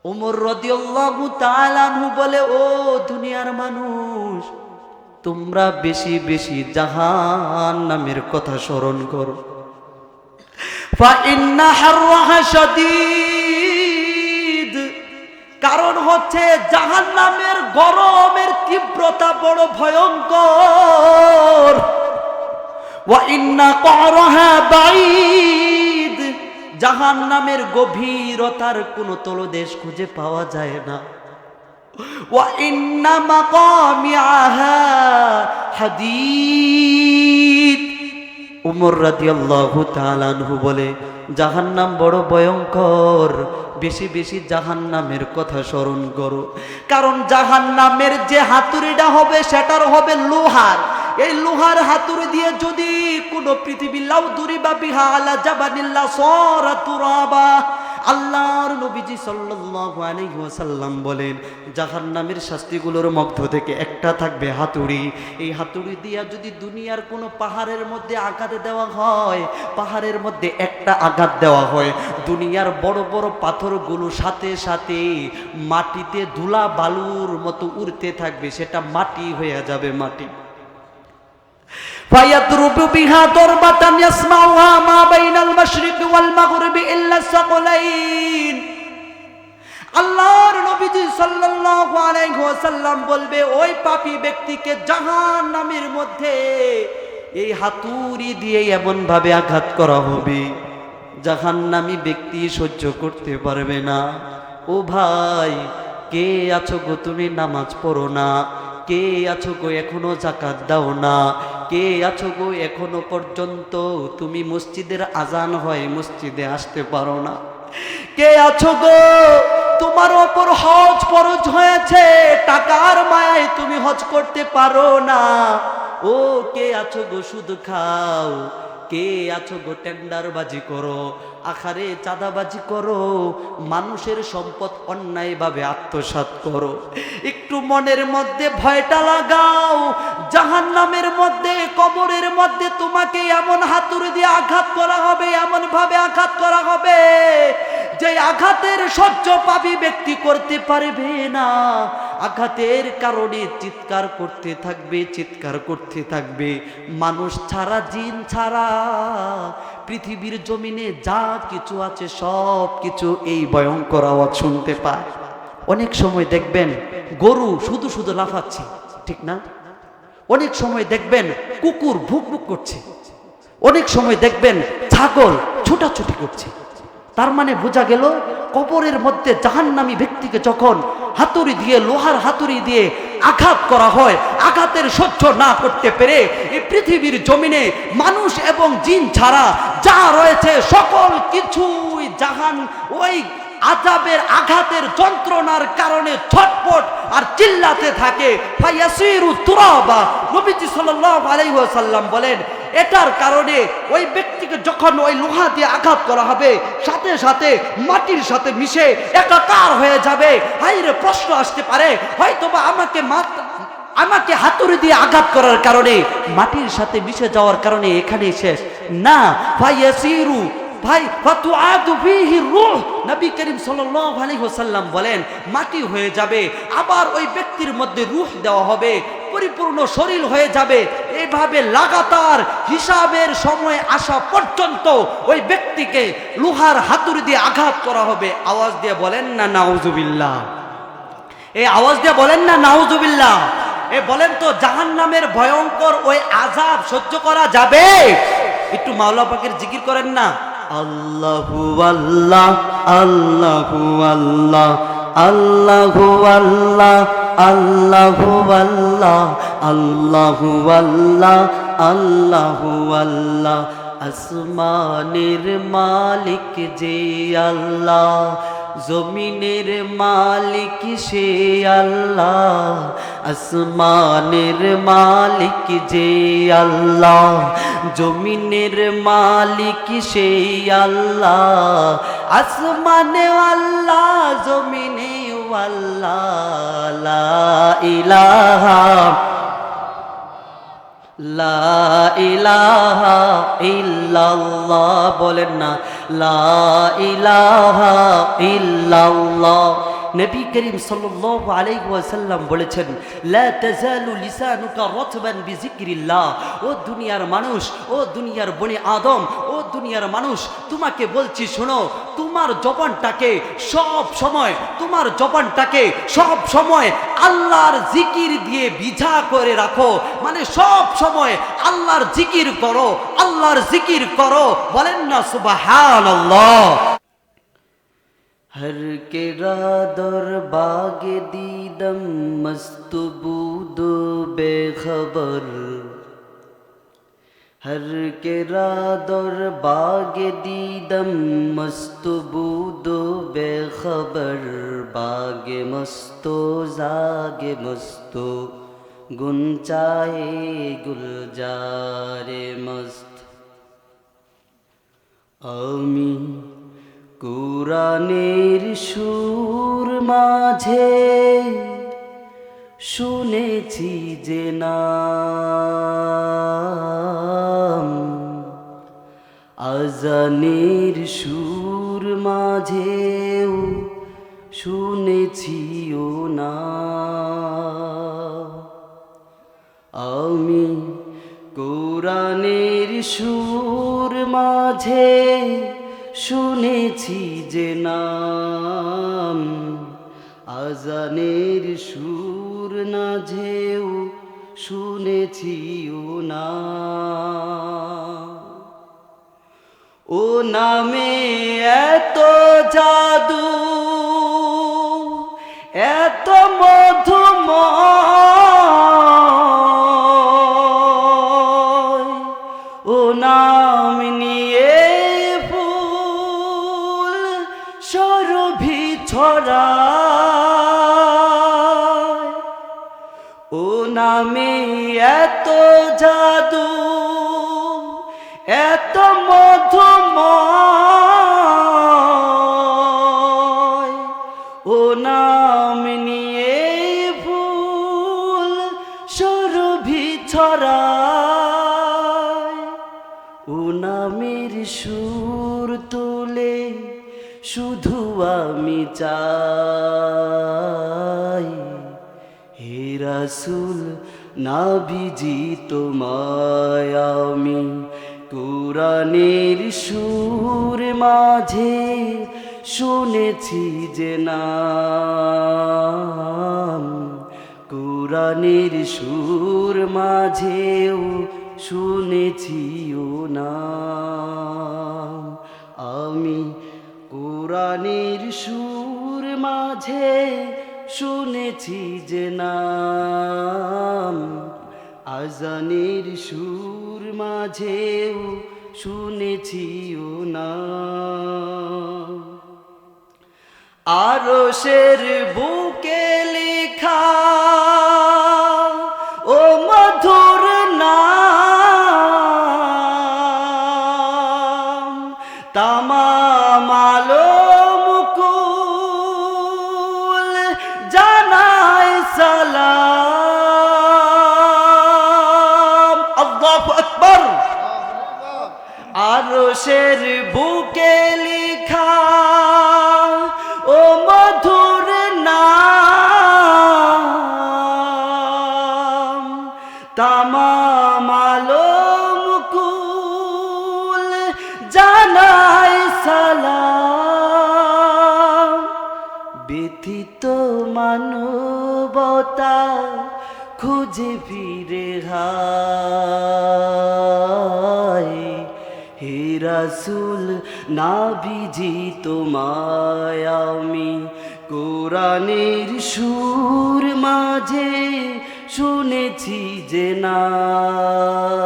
ওমর রাদিয়াল্লাহু তাআলা আনহু বলে, ও দুনিয়ার মানুষ, তোমরা বেশি বেশি জাহান্নামের কথা স্মরণ করো। ফাইন্না হাররাহা শাদীদ, কারণ হচ্ছে জাহান্নামের গরমের তীব্রতা বড় ভয়ঙ্কর। ওয়া ইন্না ক্বারাহা বাঈদ, জাহান্নামের গভীরতার কোনো তলদেশ খুঁজে পাওয়া যায় না। ওয়া ইন্না মাকামিআহা হাদীদ। উমর রাদিয়াল্লাহু তাআলা আনহু বলে, জাহান্নাম বড় ভয়ঙ্কর, বেশি বেশি জাহান্নামের কথা স্মরণ করো। কারণ জাহান্নামের যে হাতুড়িটা হবে সেটার হবে লোহার। এই লোহার হাতুড়ি দিয়ে যদি কোনো পৃথিবীর লাউ দুরিবা বিহা আলা জাবানিল্লাহ সারা তুরাবা। আল্লাহর নবীজি সাল্লাল্লাহু আলাইহি ওয়াসাল্লাম বলেন, জাহান্নামের শাস্তিগুলোর মধ্য থেকে একটা থাকবে হাতুড়ি। এই হাতুড়ি দিয়া যদি দুনিয়ার কোনো পাহাড়ের মধ্যে আঘাত দেওয়া হয়, পাহাড়ের মধ্যে একটা আঘাত দেওয়া হয়, দুনিয়ার বড় বড় পাথরগুলো সাথে সাথে মাটিতে ধুলা বালুর মতো উড়তে থাকবে, সেটা মাটি হয়ে যাবে মাটি। ফায়াদরুবু বিহা দরবাতান ইয়াসমাউহা মা বাইনাল মাশরিকি ওয়াল মাগরিবি ইল্লা সাকলাইন। আল্লাহর নবীজি সাল্লাল্লাহু আলাইহি ওয়াসাল্লাম বলবে, ওই পাপী ব্যক্তিকে জাহান্নামের মধ্যে এই হাতুড়ি দিয়ে এমন ভাবে আঘাত করা হবে, জাহান্নামী ব্যক্তি সহ্য করতে পারবে না। ও ভাই, কে আছো গো তুমি নামাজ পড়ো না? কে আছো গো এখনো যাকাত দাও না? কে আছো গো এখনো পর্যন্ত তুমি মসজিদের আজান হয় মসজিদে আসতে পারো না? কে আছো গো তোমার ওপর হজ ফরজ হয়েছে, টাকার মায়ায় তুমি হজ করতে পারো না? ও কে আছো গো সুদ খাও? কে আছো গো টেন্ডারবাজি করো, আখারে চাঁদাবাজি করো, মানুষের সম্পদ অন্যায়ভাবে আত্মসাৎ করো? একটু মনের মধ্যে ভয়টা লাগাও, জাহান্নামের মধ্যে কবরের মধ্যে তোমাকে এমন হাতুড়ি দিয়ে আঘাত করা হবে, এমন ভাবে আঘাত করা হবে যে আঘাতের সহ্য পাপী ব্যক্তি করতে পারবে না। আঘাতের কারণে চিৎকার করতে থাকবে, চিৎকার করতে থাকবে। মানুষ ছাড়া, জিন ছাড়া পৃথিবীর জমিনে যা কিছু আছে সব কিছু এই ভয়ঙ্কর আওয়াজ শুনতে পায়। অনেক সময় দেখবেন গরু শুধু শুধু লাফাচ্ছে, ঠিক না? অনেক সময় দেখবেন কুকুর ভুক ভুক করছে, অনেক সময় দেখবেন ছাগল ছুটাছুটি করছে। তার মানে বোঝা গেল, কবরের মধ্যে জাহান্নামী ব্যক্তিকে যখন হাতুড়ি দিয়ে, লোহার হাতুড়ি দিয়ে আঘাত করা হয়, আঘাতের সহ্য না করতে পেরে এই পৃথিবীর জমিনে মানুষ এবং জিন ছাড়া যা রয়েছে সকল কিছুই ওই আযাবের আঘাতের যন্ত্রণার কারণে ছটফট আর চিল্লাতে থাকে। ফায়াসিরু তুরাবা। নবীজি সাল্লাল্লাহু আলাইহি ওয়াসাল্লাম বলেন, এটার কারণে ওই ব্যক্তিকে যখন ওই লোহা দিয়ে আঘাত করা হবে, সাথে সাথে মাটির সাথে মিশে একাকার হয়ে যাবে। হায়রে, প্রশ্ন আসতে পারে, হয়তোবা আমাকে হাতুড়ি দিয়ে আঘাত করার কারণে, মাটির সাথে মিশে যাওয়ার কারণে এখানে শেষ না। ফায়াসিরু ভাই ফাতুআদু ফীহি রূহ। নবী করিম সাল্লাল্লাহু আলাইহি ওয়াসাল্লাম বলেন, মাটি হয়ে যাবে, আবার ওই ব্যক্তির মধ্যে রূহ দেওয়া হবে, পরিপূর্ণ শরীর হয়ে যাবে। এইভাবে লাগাতার হিসাবের সময় আসা পর্যন্ত ওই ব্যক্তিকে লোহার হাতুড়ি দিয়ে আঘাত করা হবে। আওয়াজ দিয়ে বলেন না নাউজুবিল্লাহ? এই আওয়াজ দিয়ে বলেন না নাউজুবিল্লাহ? এ বলেন তো, জাহান্নামের ভয়ঙ্কর ওই আযাব সহ্য করা যাবে? একটু মাওলা পাকের জিকির করেন না। আল্লাহু আল্লাহ, আল্লাহু আল্লাহ, আল্লাহু আল্লাহ, আল্লাহু আল্লাহ, আল্লাহু আল্লাহ, আল্লাহু আল্লাহ। আসমানের মালিক যে আল্লাহ, জমিনের মালিক সে আল্লাহ। আসমানের মালিক যে আল্লাহ, জমিনের মালিক সে আল্লাহ। আসমানে আল্লাহ, জমিনে আল্লাহ। লা ইলাহা, লা ইলাহা ইল্লাল্লাহ। বলেন না লা ইলাহা ইল্লাল্লাহ। নবী করিম সাল্লাল্লাহু আলাইহি ওয়াসাল্লাম বলেছেন, লা তাজালু লিসানুকা রাতবান বিযিকরিল্লাহ। ও দুনিয়ার মানুষ, ও দুনিয়ার বনি আদম, ও দুনিয়ার মানুষ, তোমাকে বলছি শোনো, তোমার জবানটাকে সব সময় আল্লাহর জিকির দিয়ে বিঝা করে রাখো। মানে সব সময় আল্লাহর জিকির করো, আল্লাহর জিকির করো। বলেন না সুবহানাল্লাহ। हर के रादर बागे दीदम मस्त बूदो बेखबर। हर के रादर बागे दीदम मस्त बूदो बेखबर। बागे मस्तो जागे मस्तो गुंचाए गुलजारे मस्त। आमी কুরানের সুর মাঝে শুনেছি যে নাম, আজানের সুর মাঝেও শুনেছি ও নাম। আমি কুরানের সুর মাঝে শুনেছি যে নাম, আজানের সুর না ঝেউ শুনেছি ও নাম। ও নামে এত জাদু, এত মধুময়। ও নাম নিয়ে সরভি ছড়ায়। ও নামে এত জাদু, এত মধুময়। ও নাম নিয়ে ফুল সরভি ছড়ায়। ও নামের সুর তুলে শুধু আমি চাই, হে রাসূল নাবিজি তোমায় আমি কুরআনের সুর মাঝে শুনেছি যে নাম। কুরআনের সুর মাঝেও শুনেছি ও নাম। আমি কুরআনের সুর মাঝে শুনেছি যে নাম, আজানের সুর মাঝেও শুনেছি ও নাম। আরশের বুকে লেখা ও মধুর নাম, তামাম আলম কুল জানায় সালাম। আল্লাহু আকবার। আরশের বুকে লেখা ও মধুর নাম, তামাম আলম কুল জানায় সালাম। ব্যথিত মানবতা খুঁজে ফিরে হায়, হে রাসূল নাবিজি তোমায় আমি কুরআনের সুর মাঝে শুনেছি যে নাম,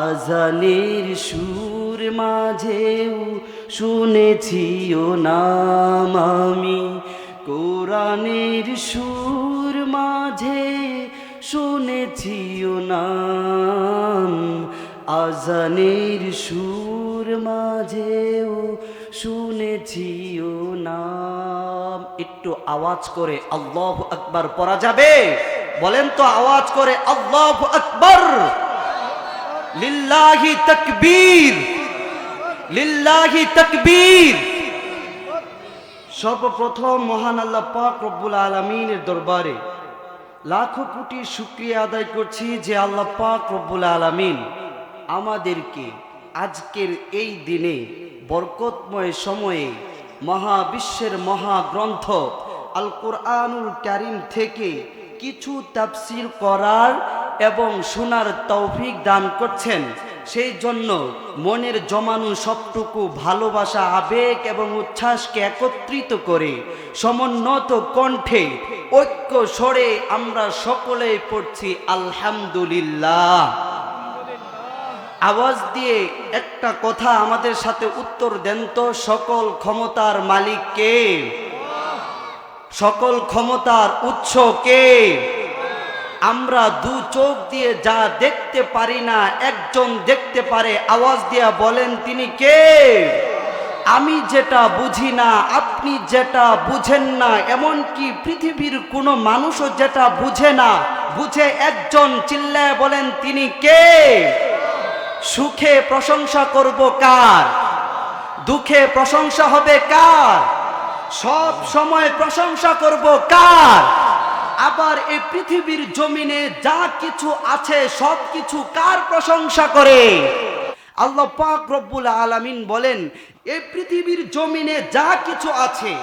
আজানের সুর মাঝেও শুনেছি ও নাম। আমি কুরআনের সুর মাঝে শুনেছি ও নাম, আজানের সুর মাঝেও শুনেছি ও নাম। একটু আওয়াজ করে আল্লাহু আকবার পড়া যাবে? বলেন তো আওয়াজ করে আল্লাহু আকবার। লিল্লাহি তাকবীর, লিল্লাহি তাকবীর। সর্বপ্রথম মহান আল্লাহ পাক রব্বুল আলামিনের দরবারে লাখো কোটি শুকরিয়া আদায় করছি যে আল্লাহ পাক রব্বুল আলামিন আমাদেরকে আজকের এই দিনে বরকতময় সময়ে মহাবিশ্বের মহাগ্রন্থ আল কোরআনুল কারীম থেকে কিছু তাফসীর করার এবং শোনার তৌফিক দান করছেন। সেই জন্য মনের জমানো সবটুকু ভালোবাসা, আবেগ এবং উচ্ছ্বাসকে একত্রিত করে সমুন্নত কণ্ঠে ঐক্য স্বরে আমরা সকলেই পড়ছি আলহামদুলিল্লাহ। আওয়াজ দিয়ে একটা কথা আমাদের সাথে উত্তর দেন তো, সকল ক্ষমতার মালিক কে? সকল ক্ষমতার উৎস কে? আমরা দু চোখ দিয়ে যা দেখতে পারি না, একজন দেখতে পারে। আওয়াজ দিয়া বলেন তিনি কে? আমি যেটা বুঝি না, আপনি যেটা বুঝেন না, এমনকি পৃথিবীর কোনো মানুষও যেটা বুঝে না, বুঝে একজন। চিল্লায় বলেন তিনি কে? সুখে প্রশংসা করব কার? দুঃখে প্রশংসা হবে কার? সব সময় প্রশংসা করব কার? আবার এই পৃথিবীর জমিনে যা কিছু আছে সব কিছু কার প্রশংসা করে? আল্লাহ পাক রব্বুল আলামিন বলেন, এই পৃথিবীর জমিনে যা কিছু আছে,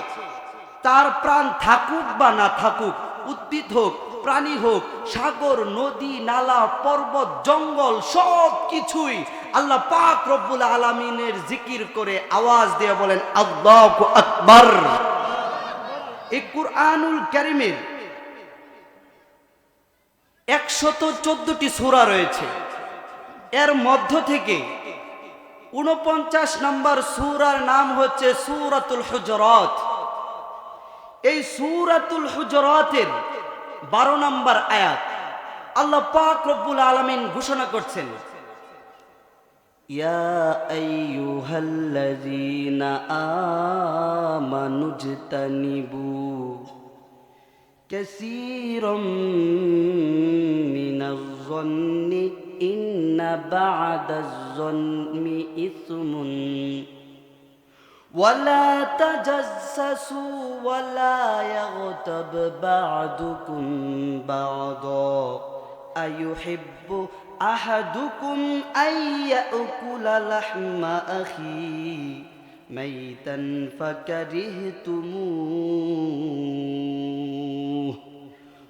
তার প্রাণ থাকুক বা না থাকুক, উদ্ভিদ হোক, প্রাণী হোক, সাগর, নদী, নালা, পর্বত, জঙ্গল, সব কিছুই আল্লাহ পাক রব্বুল আলামিনের জিকির করে আওয়াজ দিয়ে বলেন আল্লাহু আকবার। এই কুরআনুল কারীমের 114টি সূরা রয়েছে। এর মধ্য থেকে 49 নম্বর সূরার নাম হচ্ছে সূরাতুল হুজুরাত। এই সূরাতুল হুজুরাতের 12 নম্বর আয়াত আল্লাহ পাক রব্বুল আলামিন ঘোষণা করছেন, ইয়া আইয়ুহাল্লাযীনা আমানুজতানিবু কাসীরাম মিনাজ-যন্নি ইন্না বা'দাজ-যন্নি ইসমুন ولا تجسسوا ولا يغتب بعضكم بعضا أيحب أحدكم أن يأكل لحم أخيه ميتا فكرهتموه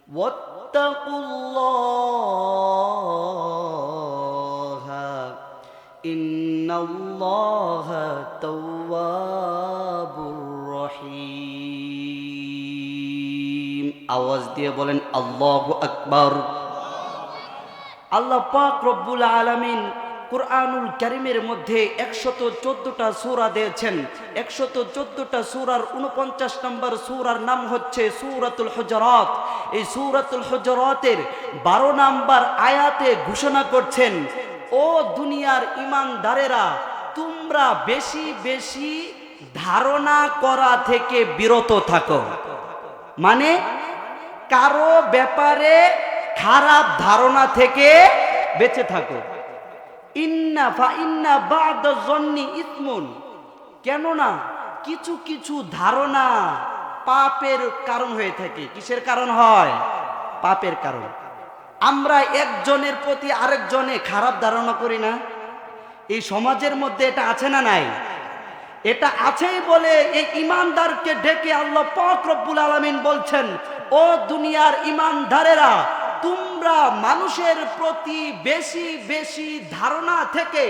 واتقوا الله إن الله توابুর রহিম। আওয়াজ দিয়ে বলেন আল্লাহু আকবার। আল্লাহ পাক রব্বুল আলামিন কুরআনুল কারীমের মধ্যে 114টা সূরা দিয়েছেন। 114টা সূরার 49 নম্বর সূরার নাম হচ্ছে সূরাতুল হুজুরাত। এই সূরাতুল হুজুরাতের 12 নম্বর আয়াতে ঘোষণা করছেন, ও দুনিয়ার ঈমানদারেরা, তোমরা বেশি বেশি ধারণা করা থেকে বিরত থাকো। মানে কারো ব্যাপারে খারাপ ধারণা থেকে বেঁচে থাকো। ইন্না বা'দাজ-যন্নি ইসমুন, কেননা কিছু কিছু ধারণা পাপের কারণ হয়ে থাকে। কিসের কারণ হয়? পাপের কারণ। আমরা একজনের প্রতি আরেকজনে খারাপ ধারণা করি না? এই সমাজের মধ্যে এটা আছে না নাই? এটা আছেই বলে এই ঈমানদারকে ডেকে আল্লাহ পাক রব্বুল আলামিন বলছেন, ও দুনিয়ার ঈমানদারেরা, তোমরা মানুষের প্রতি বেশি বেশি ধারণা থেকে,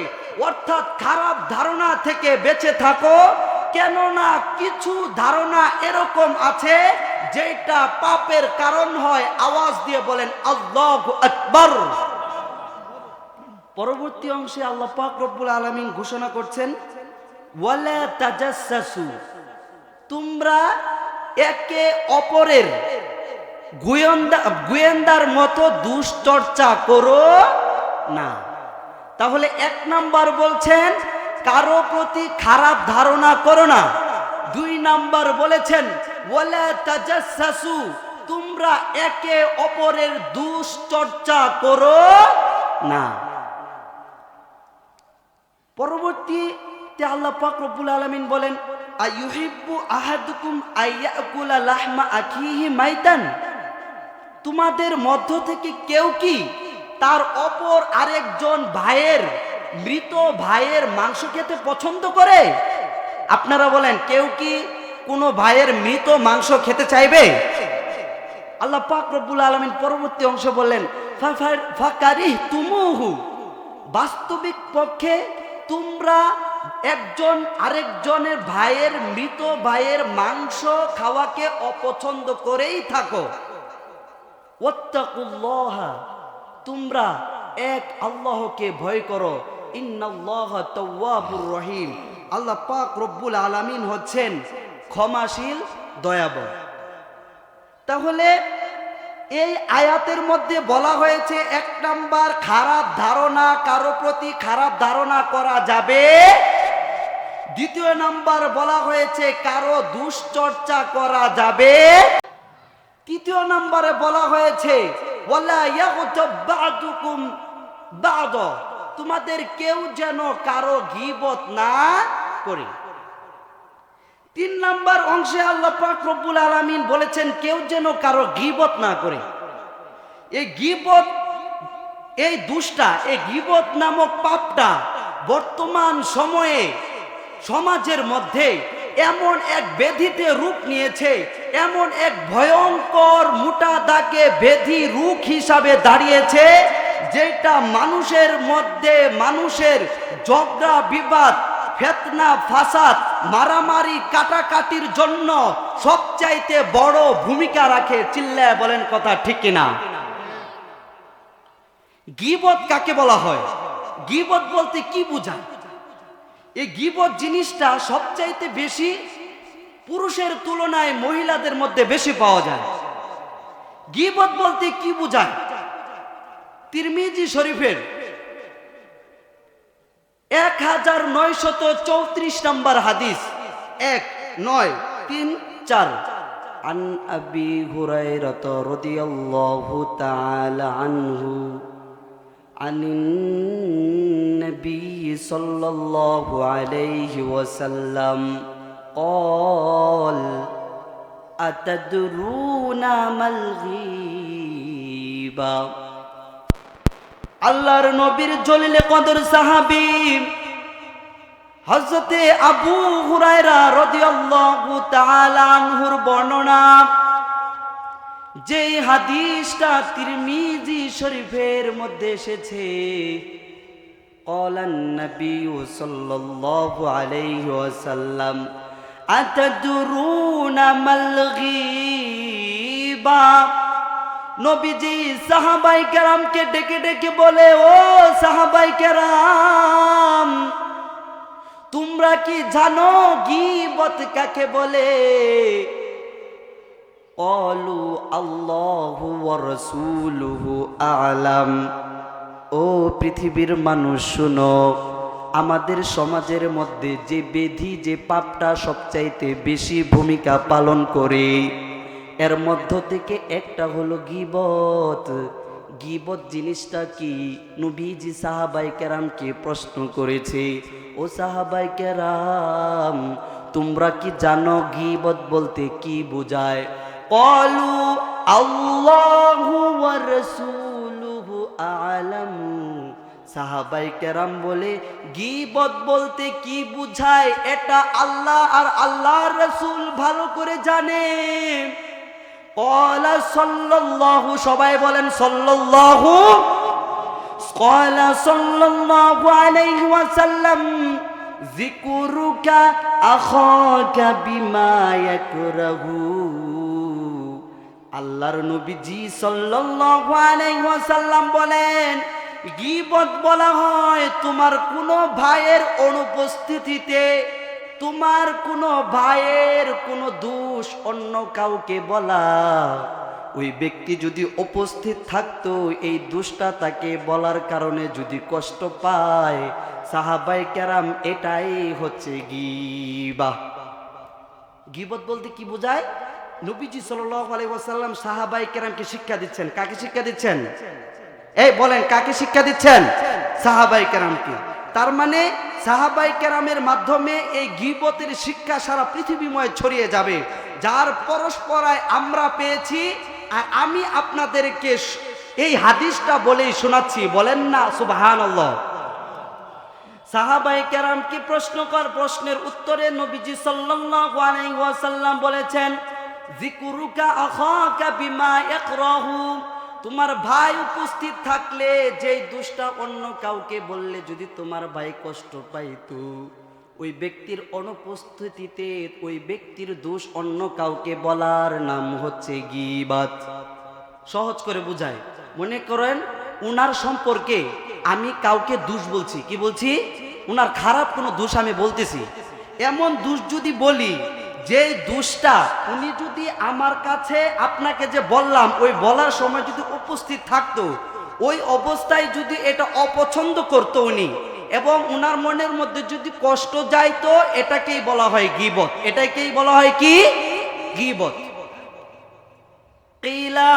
অর্থাৎ খারাপ ধারণা থেকে বেঁচে থাকো। কেননা কিছু ধারণা এরকম আছে যেটা পাপের কারণ হয়। আওয়াজ দিয়ে বলেন আল্লাহু আকবার। পরবর্তী অংশে আল্লাহ পাক রব্বুল আলামিন ঘোষণা করছেন, ওয়ালা তাজাসসু, তোমরা একে অপরের গোয়েন্দার মতো দুশ্চর্চা করো না। তাহলে 1 নাম্বার বলছেন কারো প্রতি খারাপ ধারণা করো না। 2 নাম্বার বলেছেন ওয়ালা তাজাসসু, তোমরা একে অপরের দুশ্চর্চা করো না। পরবর্তীতে আল্লাহ পাক রব্বুল আলামিন বলেন, আইয়ুহিব্বু আহাদুকুম আইয়াকুলা লাহমা আখিহি মাইতান, তোমাদের মধ্য থেকে কেউ কি তার অপর আরেকজন ভাইয়ের, মৃত ভাইয়ের মাংস খেতে পছন্দ করে? আপনারা বলেন, কেউ কি কোনো ভাইয়ের মৃত মাংস খেতে চাইবে? আল্লাহ পাক রব্বুল আলামিন পরবর্তী অংশ বললেন, ফাকারিহতুমুহু, বাস্তবিক পক্ষে তোমরা একজন আরেকজনের ভাইয়ের, মৃত ভাইয়ের মাংস খাওয়াকে অপছন্দ করেই থাকো। ওয়াত্তাকুল্লাহা, তোমরা এক আল্লাহকে ভয় করো। ইন্নাল্লাহা তাওয়াবুর রহিম, আল্লাহ পাক রব্বুল আলামিন হচ্ছেন ক্ষমাশীল, দয়াবর। তাহলে এই আয়াতের মধ্যে বলা হয়েছে, এক নাম্বার, খারাপ ধারণা, কারো প্রতি খারাপ ধারণা করা যাবে। দ্বিতীয় নাম্বার বলা হয়েছে, কারো দুশ্চর্চা করা যাবে। তৃতীয় নম্বরে বলা হয়েছে, ওয়ালা ইয়াগতাব বা'দুকুম বা'দ, তোমাদের কেউ যেন কারো গীবত না করে। তিন নাম্বার অংশে আল্লাহ পাক রব্বুল আলামিন বলেছেন, কেউ যেন কারো গীবত না করে। এই গীবত, এই দুষ্টা, এই গীবত নামক পাপটা বর্তমান সময়ে সমাজের মধ্যে এমন এক ব্যাধিতে রূপ নিয়েছে, এমন এক ভয়ঙ্কর মোটা দাগে ব্যাধি রোগ হিসাবে দাঁড়িয়েছে, যেটা মানুষের মধ্যে মানুষের ঝগড়া বিবাদ, ফিতনা ফাসাদ, মারামারি কাটাকাটির জন্য সবচাইতে বড় ভূমিকা রাখে। চিল্লায় বলেন কথা ঠিক কিনা? গীবত কাকে বলা হয়? গীবত বলতে কি বোঝায়? এই গীবত জিনিসটা সবচাইতে বেশি পুরুষের তুলনায় মহিলাদের মধ্যে বেশি পাওয়া যায়। গীবত বলতে কি বোঝায়? তিরমিজি শরীফের 1934 নম্বর হাদিস, 1934, আন আবি হুরায়রা রাদিয়াল্লাহু তাআলা আনহু আনিন নবী সাল্লাল্লাহু আলাইহি ওয়াসাল্লাম قال أتدرون ما الغيبة, আল্লাহর নবীর জলিলে কদর সাহাবী হযরতে আবু হুরায়রা রাদিয়াল্লাহু তাআলা আনহুর বর্ণনা, যে হাদিসটা তিরমিজি শরীফের মধ্যে এসেছে, ক্বালান নবী সাল্লাল্লাহু আলাইহি ওয়াসাল্লাম আতাদরুনা মাল গীবা, নবীজি সাহাবায়ে কেরামকে ডেকে ডেকে বলে, ও সাহাবায়ে কেরাম, তোমরা কি জানো গীবত কাকে বলে? ক্বালু আল্লাহু ওয়া রাসূলুহু আ'লাম, ও পৃথিবীর মানুষ শুনো, আমাদের সমাজের মধ্যে যে ব্যাধি, যে পাপটা সবচাইতে বেশি ভূমিকা পালন করে, এর মধ্য থেকে একটা হলো গীবত। গীবত জিনিসটা কি? নবীজি সাহাবায়ে কেরামকে প্রশ্ন করেছে, ও সাহাবায়ে কেরাম, তোমরা কি জানো গীবত বলতে কি বোঝায়? ক্বালু আল্লাহু ওয়া রাসূলুহু আ'লাম, সাহাবায়ে কেরাম বলে, গীবত বলতে কি বুঝায় এটা আল্লাহ আর আল্লাহর রাসূল ভালো করে জানে। ক্বালা সাল্লাল্লাহু, সবাই বলেন সাল্লাল্লাহু, ক্বালা সাল্লাল্লাহু আলাইহি ওয়াসাল্লাম যিকরুকা আখাকা বিমা ইয়াকরাহু, আল্লাহর নবীজি সাল্লাল্লাহু আলাইহি ওয়াসাল্লাম বলেন, গীবত বলা হয় তোমার কোনো ভাইয়ের অনুপস্থিতিতে, তোমার কোনো ভাইয়ের কোনো দোষ অন্য কাউকে বলা। ওই ব্যক্তি যদি উপস্থিত থাকতো, এই দোষটা তাকে বলার কারণে যদি কষ্ট পায়, সাহাবায়ে কেরাম এটাই হচ্ছে গীবাহ। গীবত বলতে কি বোঝায়? নবীজি সাল্লাল্লাহু আলাইহি ওয়াসাল্লাম সাহাবায়ে কেরামকে শিক্ষা দিচ্ছেন। কাকে শিক্ষা দিচ্ছেন? এই বলেন, কাকে শিক্ষা দিচ্ছেন? সাহাবায়ে কেরামকে। তার মানে সাহাবাই কেরামের মাধ্যমে এই গীবতের শিক্ষা সারা পৃথিবীময় ছড়িয়ে যাবে, যার পরস্পরায় আমরা পেয়েছি। আর আমি আপনাদেরকে এই হাদিসটা বলেই শোনাচ্ছি, বলেন না সুবহানাল্লাহ। সাহাবায়ে কেরাম কি প্রশ্নের উত্তরে নবীজি সাল্লাল্লাহু আলাইহি ওয়াসাল্লাম বলেছেন, যিকরুকা আখাকা বিমা ইয়াকরাহু, তোমার ভাই উপস্থিত থাকলে যেই দোষটা অন্য কাউকে বললে যদি তোমার ভাই কষ্ট পাইতো, ওই ব্যক্তির অনুপস্থিতিতে ওই ব্যক্তির দোষ অন্য কাউকে বলার নাম হচ্ছে গীবত। সহজ করে বুঝায়, মনে করেন উনার সম্পর্কে আমি কাউকে দোষ বলছি, কি বলছি, উনার খারাপ কোনো দোষ আমি বলতেছি। এমন দোষ যদি বলি যে দোষটা উনি যদি আমার কাছে আপনাকে যে বললাম ওই বলার সময় যদি উপস্থিত থাকতো, ওই অবস্থায় যদি এটা অপছন্দ করতো উনি এবং উনার মনের মধ্যে যদি কষ্ট যাইতো, এটাকেই বলা হয় গীবত। এটাকেই বলা হয় কি? গীবত। কিলা,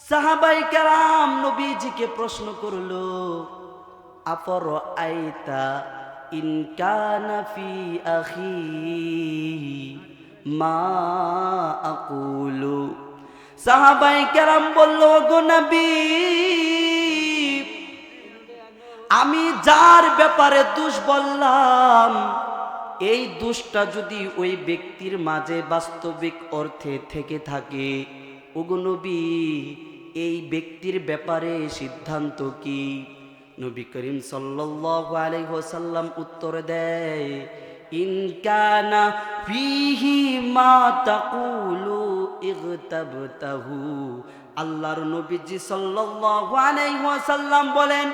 সাহাবায়ে কেরাম নবীজিকে প্রশ্ন করলো, আফরাআইতা ইন কানা ফি আখি মা আকুলু। সাহাবায়ে কেরাম বলল, গো নবী, আমি যার ব্যাপারে দোষ বললাম এই দোষটা যদি ওই ব্যক্তির মাঝে বাস্তবিক অর্থে থেকে থাকে, ওগো নবী, এই ব্যক্তির ব্যাপারে সিদ্ধান্ত কি? নবী করিম সাল্লাল্লাহু আলাইহি ওয়াসাল্লাম উত্তর দেয়, ইন কানা ফিহি মা তাকুলু ইগতাবতাহু। আল্লাহর নবীজি সাল্লাল্লাহু আলাইহি ওয়াসাল্লাম বলেন,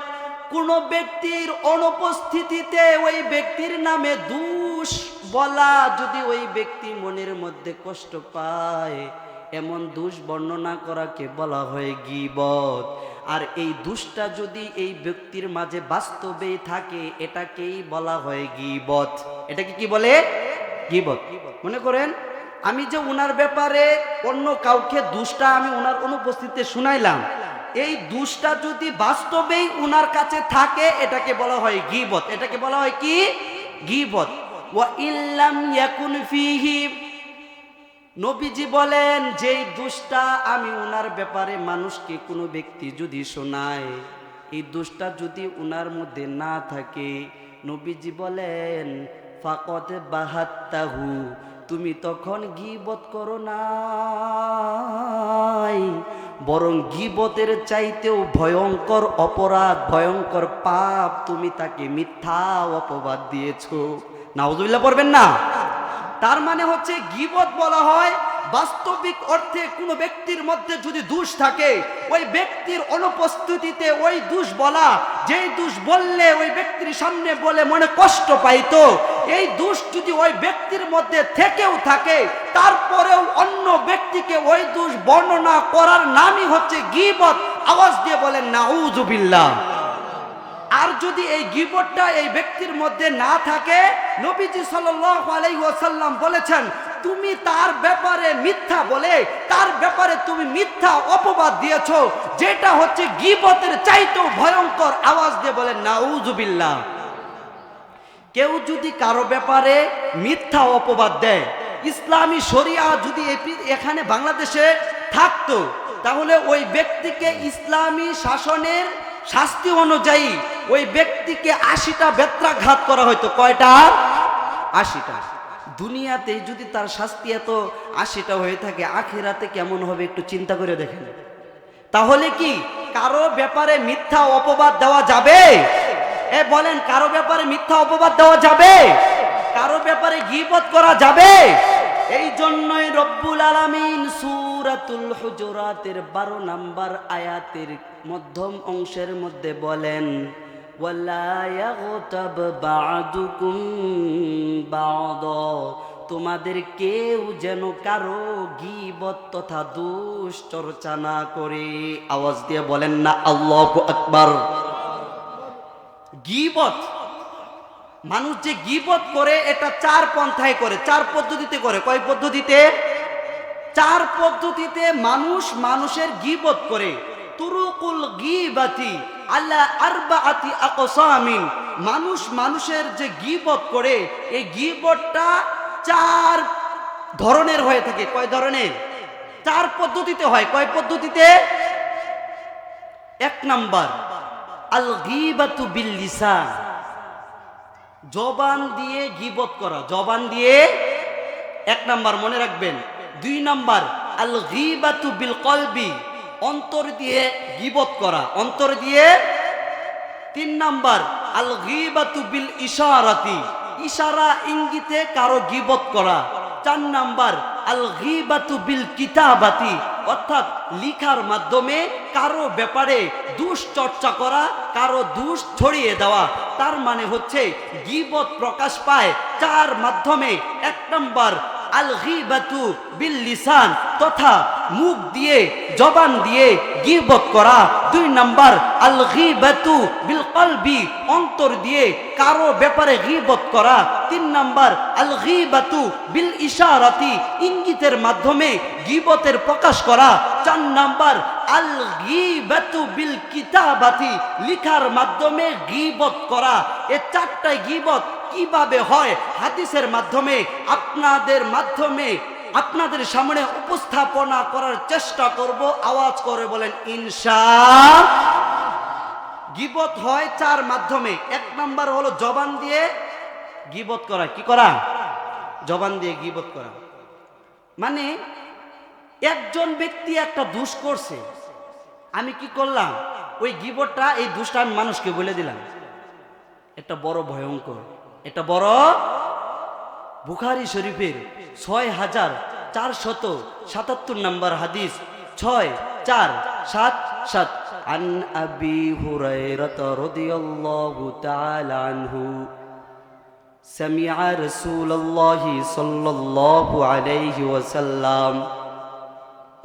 কোন ব্যক্তির অনুপস্থিতিতে ওই ব্যক্তির নামে দোষ বলা যদি ওই ব্যক্তি মনের মধ্যে কষ্ট পায়, এমন দোষ বর্ণনা করাকে বলা হয় গীবত। আর এই দোষটা যদি এই ব্যক্তির মাঝে বাস্তবে থাকে, এটাকেই বলা হয় গীবত। এটাকে কি বলে? গীবত। মনে করেন আমি যে উনার ব্যাপারে অন্য কাউকে দোষটা আমি উনার অনুপস্থিতিতে শুনাইলাম, এই দোষটা যদি বাস্তবেই উনার কাছে থাকে, এটাকে বলা হয় গীবত। এটাকে বলা হয় কি? গীবত। ওয়া ইল্লাম ইয়াকুন ফিহি, নবীজি বলেন যেই দোষটা আমি উনার ব্যাপারে মানুষকে কোনো ব্যক্তি যদি শোনায়, এই দোষটা যদি উনার মধ্যে না থাকে, নবীজি বলেন ফাকাদ বাহাত্তাহু, তুমি তখন গীবত করো নাই, বরং গীবতের চাইতেও ভয়ঙ্কর অপরাধ, ভয়ঙ্কর পাপ, তুমি তাকে মিথ্যা অপবাদ দিয়েছো। নাউযুবিল্লাহ পড়বেন না? তার মানে হচ্ছে গীবত বলা হয় বাস্তবিক অর্থে কোনো ব্যক্তির মধ্যে যদি দোষ থাকে, ওই ব্যক্তির অনুপস্থিতিতে ওই দোষ বলা, যেই দোষ বললে ওই ব্যক্তির সামনে বলে মনে কষ্ট পাইতো, এই দোষ যদি ওই ব্যক্তির মধ্যে থেকেও থাকে, তারপরেও অন্য ব্যক্তিকে ওই দোষ বর্ণনা করার নামই হচ্ছে গীবত। আওয়াজ দিয়ে বলেন নাউযুবিল্লাহ। আর যদি এই গীবতটা এই ব্যক্তির মধ্যে না থাকে, নবীজি সাল্লাল্লাহু আলাইহি ওয়াসাল্লাম বলেছেন, তুমি তার ব্যাপারে মিথ্যা বলে তার ব্যাপারে তুমি মিথ্যা অপবাদ দিয়েছো, যেটা হচ্ছে গীবতের চাইতেও ভয়ঙ্কর। আওয়াজ দিয়ে বলেন নাউযুবিল্লাহ। কেউ যদি কারো ব্যাপারে মিথ্যা অপবাদ দেয়, ইসলামী শরিয়া যদি এখানে বাংলাদেশে থাকতো, তাহলে ওই ব্যক্তিকে ইসলামী শাসনের শাস্তি অনুযায়ী ওই ব্যক্তিকে 80টা বেত্রাঘাত করা হয়তো। কয়টা? 80টা। দুনিয়াতে যদি তার শাস্তি এত 80টা হয়ে থাকে, আখিরাতে কেমন হবে একটু চিন্তা করে দেখেন। তাহলে কি কারো ব্যাপারে মিথ্যা অপবাদ দেওয়া যাবে? বলেন, কারো ব্যাপারে মিথ্যা অপবাদ দেওয়া যাবে? কারো ব্যাপারে গীবত করা যাবে? এই জন্যই রব্বুল আলামিন সূরাতুল হুজুরাতের 12 নম্বর আয়াতের মধ্যম অংশের মধ্যে বলেন, ওয়ালা ইয়াগতাব বা'দুকুম বা'দা, তোমাদের কেউ যেন কারো গীবত তথা দোষ চর্চা না করে। আওয়াজ দিয়ে বলেন না আল্লাহু আকবার। গীবত, মানুষ যে গীবত করে এটা 4 পন্থায় করে, 4 পদ্ধতিতে করে। কয় পদ্ধতিতে? 4 পদ্ধতিতে মানুষ মানুষের গীবত করে। তুরুকুল গীবাতি, আলা আরবাআতি আকসামিন, মানুষ মানুষের যে গীবত করে এই গীবতটা 4 ধরনের হয়ে থাকে। কয় ধরনের? 4 পদ্ধতিতে হয়। কয় পদ্ধতিতে? 1 নাম্বার আল গীবাতু বিল লিসান, জবান দিয়ে গীবত করা, জবান দিয়ে 1 নাম্বার মনে রাখবেন। 2 নাম্বার আল গীবাতু বিল কলবি, অন্তর দিয়ে গীবত করা, অন্তর দিয়ে। 3 নাম্বার আল গীবাতু বিল ইশারাতি, ইশারা ইঙ্গিতে কারো গীবত করা। 4 নাম্বার আল গীবাতু বিল কিতাবাতি, অর্থাৎ লিখার মাধ্যমে কারো ব্যাপারে দুশ্চর্চা করা, কারো দুষ ছড়িয়ে দেওয়া। তার মানে হচ্ছে গীবত প্রকাশ পায় 4 মাধ্যমে। 1 নাম্বার আল গীবাতু বিল লিসান, তথা মুখ দিয়ে জবান দিয়ে গীবত করা। 2 নাম্বার আল গীবাতু বিল কলবি, অন্তর দিয়ে কারো ব্যাপারে গীবত করা। 3 নাম্বার আল গীবাতু বিল ইশারাতি, ইঙ্গিতের মাধ্যমে গীবতের প্রকাশ করা। 4 নাম্বার আল গীবাতু বিল কিতাবাতি, লিখার মাধ্যমে গীবত করা। এই 4টাই গীবত কিভাবে হয় হাদিসের মাধ্যমে আপনাদের সামনে উপস্থাপনা করার চেষ্টা করব। আওয়াজ করে বলেন ইনশাআল্লাহ। গীবত হয় 4 মাধ্যমে। 1 নাম্বার হলো জবান দিয়ে গীবত করা। কি করা? জবান দিয়ে গীবত করা। মানে একজন ব্যক্তি একটা দোষ করছে, আমি কি করলাম? ওই গীবতটা, এই দোষটা আমি মানুষকে বলে দিলাম। এটা বড় ভয়ঙ্কর। এটা বড়। বুখারী শরীফের 6477 নম্বর হাদিস, 6477, আন আবি হুরায়রা রাদিয়াল্লাহু তাআলা আনহু সামিআ রাসূলুল্লাহি সাল্লাল্লাহু আলাইহি ওয়াসাল্লাম।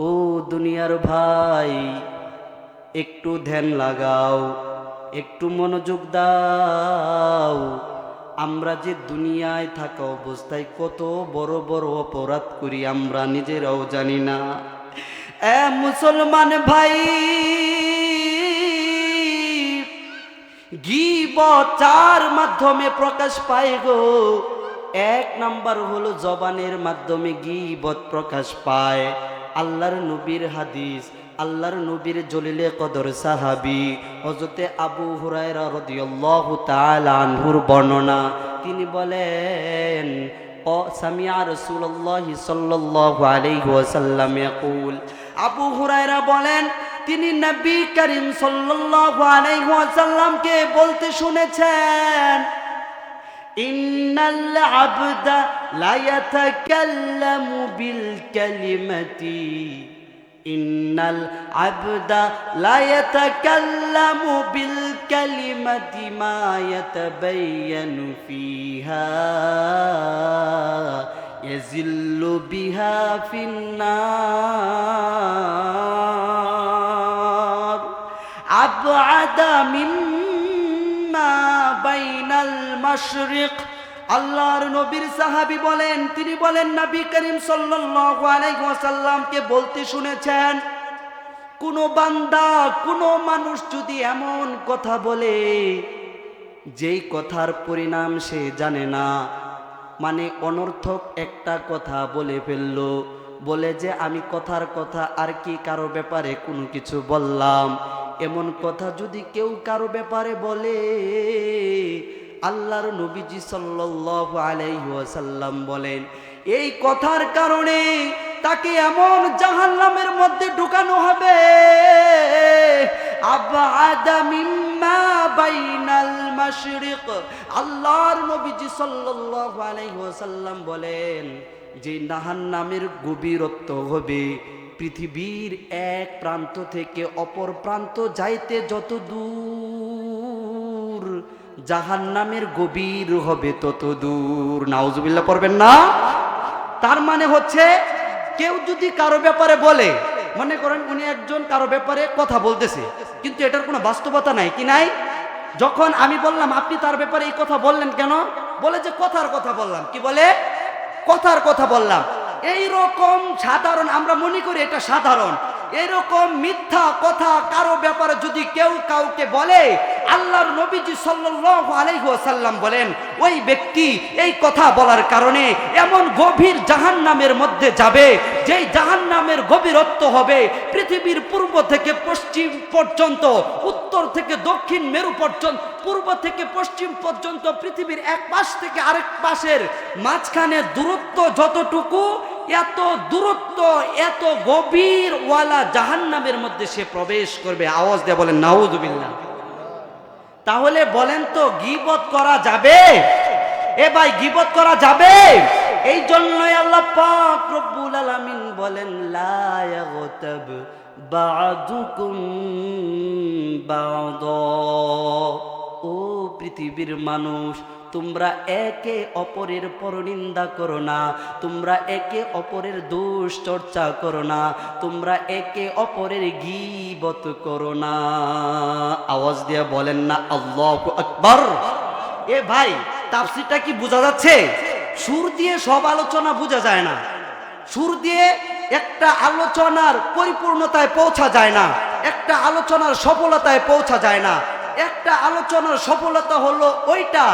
ও দুনিয়ার ভাই, একটু ধ্যান লাগাও, একটু মনোযোগ দাও। আমরা যে দুনিয়ায় থাকা অবস্থায় কত বড় বড় অপরাধ করি আমরা নিজেরাও জানি না। মুসলমান ভাই, গীবত 4 মাধ্যমে প্রকাশ পায় গো। 1 নাম্বার হলো জবানের মাধ্যমে গীবত প্রকাশ পায়। আল্লাহর নবীর হাদিস, আল্লাহর নবীর জলিলে কদর সাহাবী হযরতে আবু হুরায়রা রাদিয়াল্লাহু তাআলা আনহুর বর্ণনা। তিনি বলেন, ও সামিআ রাসূলুল্লাহি সাল্লাল্লাহু আলাইহি ওয়াসাল্লাম ইয়াকুল, আবু হুরায়রা বলেন তিনি নবী করিম সাল্লাল্লাহু আলাইহি ওয়াসাল্লামকে বলতে শুনেছেন, ইন্নাল আবদা লা ইয়াতাকাল্লামু বিল কালিমাতি, ইন্নাল আবদা লা ইয়াতাকাল্লামু বিল কালিমাতি মা ইয়াতাবায়ানু ফিহা ইয়াজিল্লু বিহা ফিন্নার আবআদা মিম্মা বাইনাল মাশরিক। আল্লাহর নবীর সাহাবী বলেন, তিনি বলেন নবী করিম সাল্লাল্লাহু আলাইহি ওয়াসাল্লামকে বলতে শুনেছেন, কোন বান্দা, কোন মানুষ যদি এমন কথা বলে যেই কথার পরিণাম সে জানে না, মানে অনর্থক একটা কথা বলে ফেললো, বলে যে আমি কথার কথা আর কি কারো ব্যাপারে কোনো কিছু বললাম, এমন কথা যদি কেউ কারো ব্যাপারে বলে, আল্লাহর নবীজি সাল্লাল্লাহু আলাইহি ওয়াসাল্লাম বলেন এই কথার কারণে তাকে এমন জাহান্নামের মধ্যে ঢুকানো হবে, আবআদা মিম্মা বাইনাল মাশরিক। আল্লাহর নবীজি সাল্লাল্লাহু আলাইহি ওয়াসাল্লাম বলেন যে জাহান্নামের গভীরত্ব হবে পৃথিবীর এক প্রান্ত থেকে অপর প্রান্ত যাইতে যত দূর, জাহান্নামের গভীর হবে তত দূর। নাউজুবিল্লাহ পড়বেন না? তার মানে হচ্ছে কেউ যদি কারো ব্যাপারে বলে, মনে করেন উনি একজন কারো ব্যাপারে কথা বলতেছে, কিন্তু এটার কোনো বাস্তবতা নাই, কি নাই? যখন আমি বললাম আপনি তার ব্যাপারে এই কথা বললেন কেন, বলে যে কথার কথা বললাম। কি বলে? কথার কথা বললাম। এই রকম সাধারণ, আমরা মনে করি এটা সাধারণ, এরকম মিথ্যা কথা কারো ব্যাপারে যদি কেউ কাউকে বলে, আল্লাহর নবীজি সাল্লাল্লাহু আলাইহি ওয়াসাল্লাম বলেন ওই ব্যক্তি এই কথা বলার কারণে এমন গভীর জাহান্নামের মধ্যে যাবে, যেই জাহান্নামের গভীরত্ব হবে পৃথিবীর পূর্ব থেকে পশ্চিম পর্যন্ত, উত্তর থেকে দক্ষিণ মেরু পর্যন্ত, পূর্ব থেকে পশ্চিম পর্যন্ত পৃথিবীর এক পাশ থেকে আরেক পাশের মাঝখানে দূরত্ব যতটুকু, এত দূরত্ব, এত গভীর ওয়ালা জাহান্নামের মধ্যে সে প্রবেশ করবে। আওয়াজ দিয়ে বলেন নাউযুবিল্লাহ। তাহলে বলেন তো গীবত করা যাবে? এ ভাই গীবত করা যাবে? এই জন্যই আল্লাহ পাক রব্বুল আলামিন বলেন লা ইয়াগতাব বা'দুকুম বা'দা। ও পৃথিবীর মানুষ, তোমরা একে অপরের পরনিন্দা করো না, তোমরা একে অপরের দোষ চর্চা করো না, তোমরা একে অপরের গীবত করো না। আওয়াজ দিয়ে বলেন না আল্লাহু আকবার। এ ভাই তাফসীরটা কি বোঝা যাচ্ছে? সুর দিয়ে সব আলোচনা বোঝা যায় না, সুর দিয়ে একটা আলোচনার পরিপূর্ণতায় পৌঁছা যায় না, একটা আলোচনার সফলতায় পৌঁছা যায় না। একটা আলোচনার সফলতা হলো ওইটা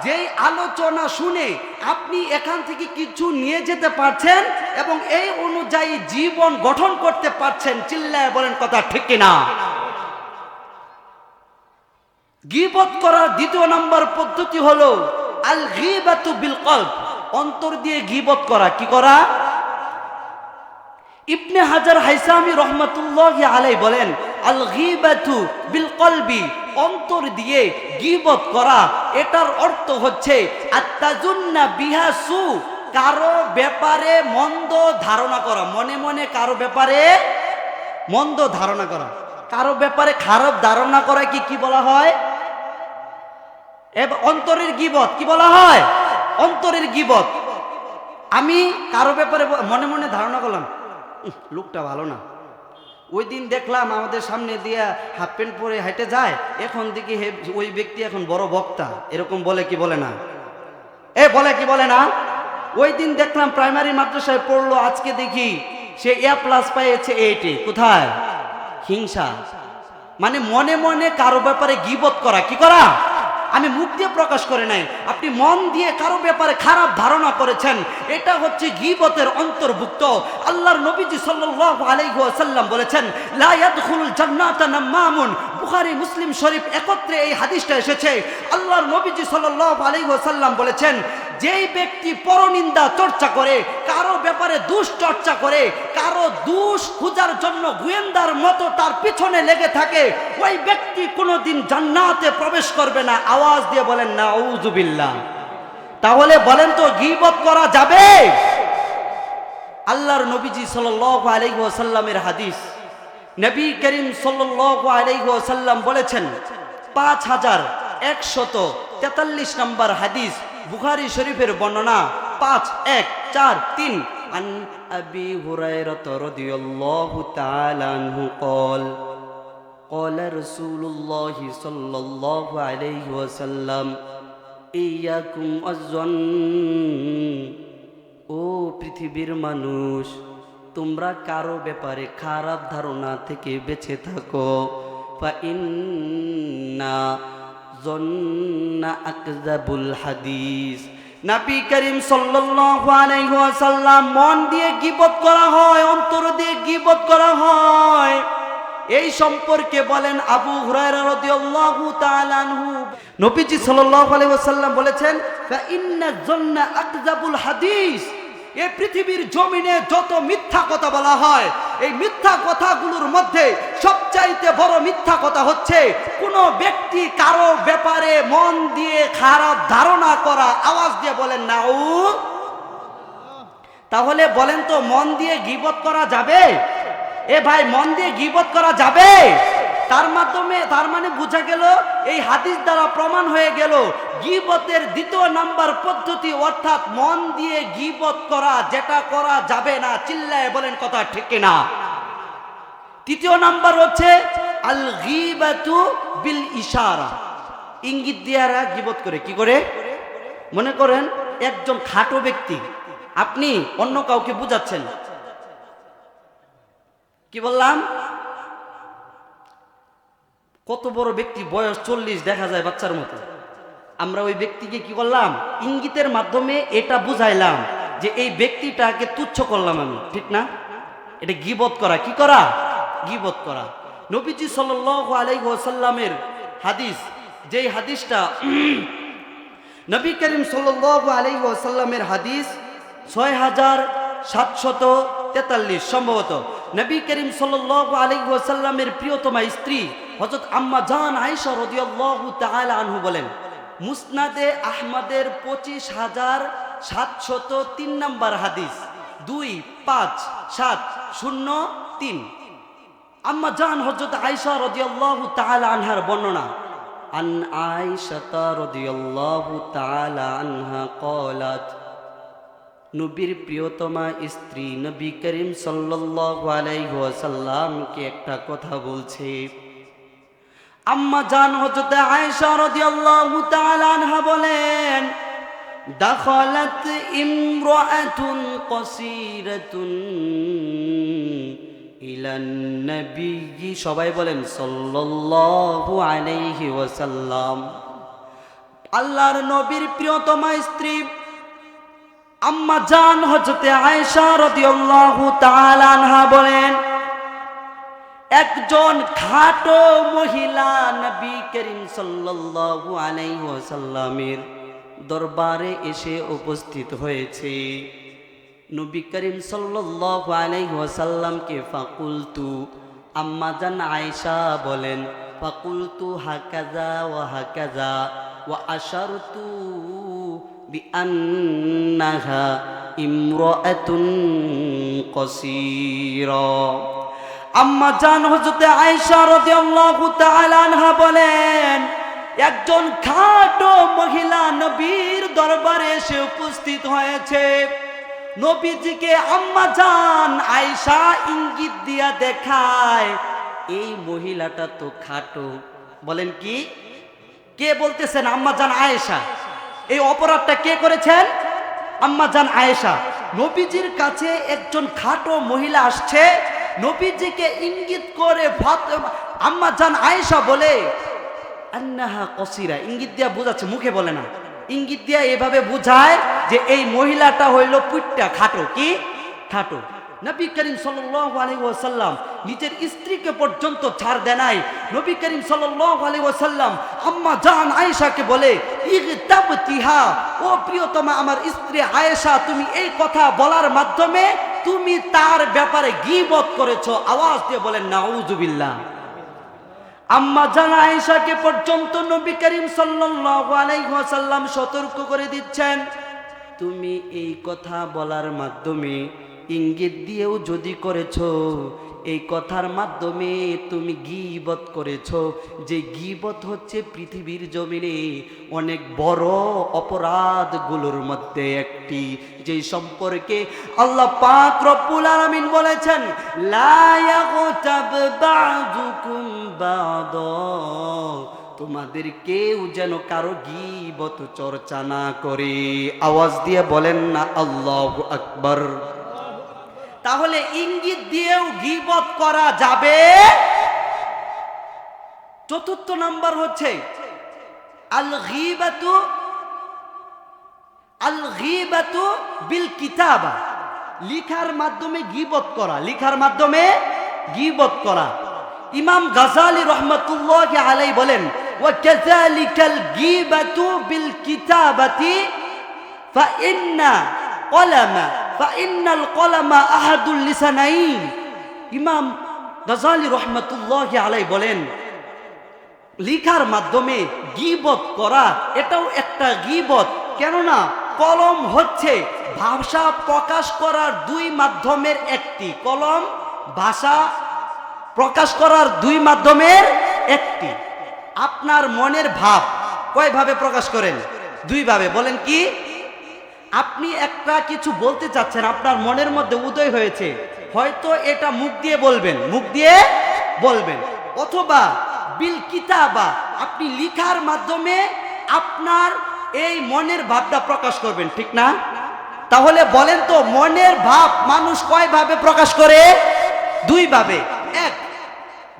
যেই আলোচনা শুনে আপনি এখান থেকে কিছু নিয়ে যেতে পারছেন এবং এই অনুযায়ী জীবন গঠন করতে পারছেন। চিল্লায় বলেন কথা ঠিক কিনা? গীবত করার দ্বিতীয় নম্বর পদ্ধতি হলো আল গীবাতু বিল কলব, অন্তর দিয়ে গীবত করা। কি করা? ইবনে হাজার হাইসামি রহমাতুল্লাহি আলাইহি বলেন আল গীবাতু বিল কলবি, অন্তর দিয়ে গীবত করা, এটার অর্থ হচ্ছে আত্তাজুন্না বিহা সু, কারো ব্যাপারে মন্দ ধারণা করা, মনে মনে কারো ব্যাপারে মন্দ ধারণা করা, কারো ব্যাপারে খারাপ ধারণা করা কি বলা হয়? অন্তরের গীবত। কি বলা হয়? অন্তরের গীবত। আমি কারো ব্যাপারে মনে মনে ধারণা করলাম লোকটা ভালো না, ওই দিন দেখলাম আমাদের সামনে দিয়ে হাফ প্যান্ট পরে হেঁটে যায়, এখন দেখি ওই ব্যক্তি এখন বড় বক্তা, এরকম বলে কি বলে না? বলে কি বলে না? ওই দিন দেখলাম প্রাইমারি মাদ্রাসায় পড়লো, আজকে দেখি সে A+ পেয়েছে 8-এ। কোথায়? হিংসা। মানে মনে মনে কারো ব্যাপারে গীবত করা। কি করা? আমি মুখ দিয়ে প্রকাশ করে নাই, আপনি মন দিয়ে কারো ব্যাপারে খারাপ ধারণা করেছেন, এটা হচ্ছে গীবতের অন্তর্ভুক্ত। আল্লাহর নবীজি সাল্লাল্লাহু আলাইহি ওয়াসাল্লাম বলেছেন লা ইয়াদখুলুল জান্নাতা নাম্মামুন। বুখারী মুসলিম শরীফ একত্রে এই হাদিসটা এসেছে। আল্লাহর নবীজি সাল্লাল্লাহু আলাইহি ওয়াসাল্লাম বলেছেন যেই ব্যক্তি পরনিন্দা চর্চা করে, কারো ব্যাপারে দুশ্চর্চা করে, কারো দোষ খোঁজার জন্য গোয়েন্দার মতো তার পিছনে লেগে থাকে, ওই ব্যক্তি কোনোদিন জান্নাতে প্রবেশ করবে না। আওয়াজ দিয়ে বলেন নাউযুবিল্লাহ। তাহলে বলেন তো গীবত করা যাবে? আল্লাহর নবীজি সাল্লাল্লাহু আলাইহি ওয়াসাল্লামের হাদিস, নবী করিম সাল্লাল্লাহু আলাইহি ওয়াসাল্লাম বলেছেন 5143 নম্বর হাদিস, বুখারী শরীফের বর্ণনা 5143। আন আবি হুরায়রা রাদিয়াল্লাহু তাআলা আনহু قال قال رسول الله صلى الله عليه وسلم إياكم الظن। ও পৃথিবীর মানুষ, তোমরা কারো ব্যাপারে খারাপ ধারণা থেকে বেঁচে থাকো। ফাইন্না যন্না আকযাবুল হাদিস। নবী করিম সাল্লাল্লাহু আলাইহি ওয়াসাল্লাম মন দিয়ে গীবত করা হয়, অন্তর দিয়ে গীবত করা হয়, এই সম্পর্কে বলেন আবু হুরায়রা রাদিয়াল্লাহু তাআলা আনহু, নবীজি সাল্লাল্লাহু আলাইহি ওয়াসাল্লাম বলেছেন ফাইন্না যন্না আকযাবুল হাদিস। এই পৃথিবীর জমিনে যত মিথ্যা কথা বলা হয়, এই মিথ্যা কথাগুলোর মধ্যে সবচাইতে বড় মিথ্যা কথা হচ্ছে কোন ব্যক্তি কারো ব্যাপারে মন দিয়ে খারাপ ধারণা করা। আওয়াজ দিয়ে বলেন নাউয। তাহলে বলেন তো মন দিয়ে গীবত করা যাবে? ভাই মন দিয়ে গীবত করা যাবে? তার মানে বোঝা গেল, এই হাদিস দ্বারা প্রমাণ হয়ে গেল গীবতের দ্বিতীয় নাম্বার পদ্ধতি, অর্থাৎ মন দিয়ে গীবত করা, যেটা করা যাবে না। চিল্লায় বলেন কথা ঠিক কিনা? তৃতীয় নাম্বার হচ্ছে আল গীবাতু বিল ইশারা, ইঙ্গিত দিয়ে গীবত করে। কি করে? মনে করেন একজন খাটো ব্যক্তি, আপনি অন্য কাউকে বুঝাচ্ছেন, কি বললাম? কত বড় ব্যক্তি, বয়স 40, দেখা যায় বাচ্চার মতো। আমরা ওই ব্যক্তিকে কি করলাম? ইঙ্গিতের মাধ্যমে এটা বুঝাইলাম যে এই ব্যক্তিটাকে তুচ্ছ করলাম আমি, ঠিক না? এটা গীবত করা। কি করা? গীবত করা। নবীজি সাল্লাল্লাহু আলাইহি ওয়াসাল্লামের হাদিস, যেই হাদিসটা নবী করিম সাল্লাল্লাহু আলাইহি ওয়াসাল্লামের হাদিস 6743 সম্ভবত। নবী করিম সাল্লাল্লাহু আলাইহি ওয়াসাল্লামের প্রিয়তমা স্ত্রী হযরত আম্মা জান আয়েশা রাদিয়াল্লাহু তাআলা আনহু বলেন, মুসনাদে আহমদের 25703 নম্বর হাদিস, 25703। আম্মা জান হযরত আয়েশা রাদিয়াল্লাহু তাআলা আনহার বর্ণনা। আন আয়েশা রাদিয়াল্লাহু তাআলা আনহা ক্বালাত, নবীর প্রিয়তমা স্ত্রী নবী করিম সাল্লাল্লাহু আলাইহি ওয়াসাল্লামকে একটা কথা বলছে। আম্মা জান হযরত আয়েশা রাদিয়াল্লাহু তাআলা আনহা বলেন, দাখালাত ইমরাআতুন কাসীরাতুন ইলান নবী, সবাই বলেন সাল্লাল্লাহু আলাইহি ওয়াসাল্লাম। আল্লাহর নবীর প্রিয়তমা স্ত্রী আম্মা জান হযরত আয়েশা রাদিয়াল্লাহু তাআলা আনহা বলেন, একজন খাটো মহিলা নবী করিম সাল্লাল্লাহু আলাইহি ওয়াসাল্লামের দরবারে এসে উপস্থিত হয়েছে। নবী করিম সাল্লাল্লাহু আলাইহি ওয়াসাল্লামকে ফাকুলতু, আম্মা জান আয়েশা বলেন, ফাকুলতু হাকাযা ওয়া হাকাযা ওয়া আশারতু বিআন্নাহা ইমরাআতুন কাসীরা। আম্মা জান হযরত আয়েশা রাদিয়াল্লাহু তাআলা আনহা বলেন, একজন খাটো মহিলা নবীর দরবারে এসে উপস্থিত হয়েছে। নবীজিকে আম্মা জান আয়েশা ইঙ্গিত দিয়া দেখায়, এই মহিলাটা তো খাটো। বলেন কি? কে বলতেছেন? আম্মা জান আয়েশা। এই অপরাধটা কে করেছেন? আম্মা জান আয়েশা। নবীজির কাছে একজন খাটো মহিলা আসছে, নবীজিকে ইঙ্গিত করে আম্মা জান আয়েশা বলে আন্নাহা কাসীরা, ইঙ্গিত দিয়া বুঝাচ্ছে, মুখে বলে না, ইঙ্গিত দিয়া এভাবে বুঝায় যে এই মহিলাটা হইল পুট্টা, খাটো। কি? খাটো। নবী করিম সাল্লাল্লাহু আলাইহি ওয়াসাল্লাম নিজের স্ত্রীকে পর্যন্ত ছাড় দেয় নাই। নবী করিম সাল্লাল্লাহু আলাইহি ওয়াসাল্লাম আম্মা জান আয়েশাকে বলে, ইগতাবতিহা, ও প্রিয়তমা আমার স্ত্রী আয়েশা, তুমি এই কথা বলার মাধ্যমে তুমি তার ব্যাপারে গীবত করেছো। আওয়াজ দিয়ে বলেন নাউযুবিল্লাহ। আম্মা জান আয়েশাকে পর্যন্ত নবী করিম সাল্লাল্লাহু আলাইহি ওয়াসাল্লাম সতর্ক করে দিচ্ছেন, তুমি এই কথা বলার মাধ্যমে ইঙ্গিত দিয়েও যদি করেছো, এই কথার মাধ্যমে তুমি গীবত করেছো, যে গীবত হচ্ছে পৃথিবীর জমিনে অনেক বড় অপরাধগুলোর মধ্যে একটি, যে সম্পর্কে আল্লাহ পাক রব্বুল আলামিন বলেছেন, লা ইয়াগতাব বা'দুকুম বা'দা, তোমাদের কেউ যেন কারো গীবত চর্চা না করে। আওয়াজ দিয়ে বলেন না আল্লাহু আকবার। তাহলে ইঙ্গিত দিয়েও গীবত করা যাবে। চতুর্থ নাম্বার হচ্ছে আল গীবাতু বিল কিতাবা, লিখার মাধ্যমে গীবত করা। লিখার মাধ্যমে গীবত করা। ইমাম গাজালি রাহমাতুল্লাহি আলাইহি বলেন, ওয়া কাযালিকাল গীবাতু বিল কিতাবাতি ফাইন্নাল কলামা আহাদুল লিসানাইন। ইমাম গাজালি রাহমাতুল্লাহি আলাইহি বলেন, লিখার মাধ্যমে গীবত করা এটাও একটা গীবত। কেননা কলম হচ্ছে ভাষা প্রকাশ করার দুই মাধ্যমের একটি। কলম ভাষা প্রকাশ করার দুই মাধ্যমের একটি। আপনার মনের ভাব কয়ভাবে প্রকাশ করেন? দুইভাবে। বলেন কি? আপনি একটা কিছু বলতে চাচ্ছেন, আপনার মনের মধ্যে উদয় হয়েছে, হয়তো এটা মুখ দিয়ে বলবেন, মুখ দিয়ে বলবেন, অথবা বিল কিতাবা, আপনি লিখার মাধ্যমে আপনার এই মনের ভাবটা প্রকাশ করবেন, ঠিক না? তাহলে বলেন তো, মনের ভাব মানুষ কয়ভাবে প্রকাশ করে? দুই ভাবে, এক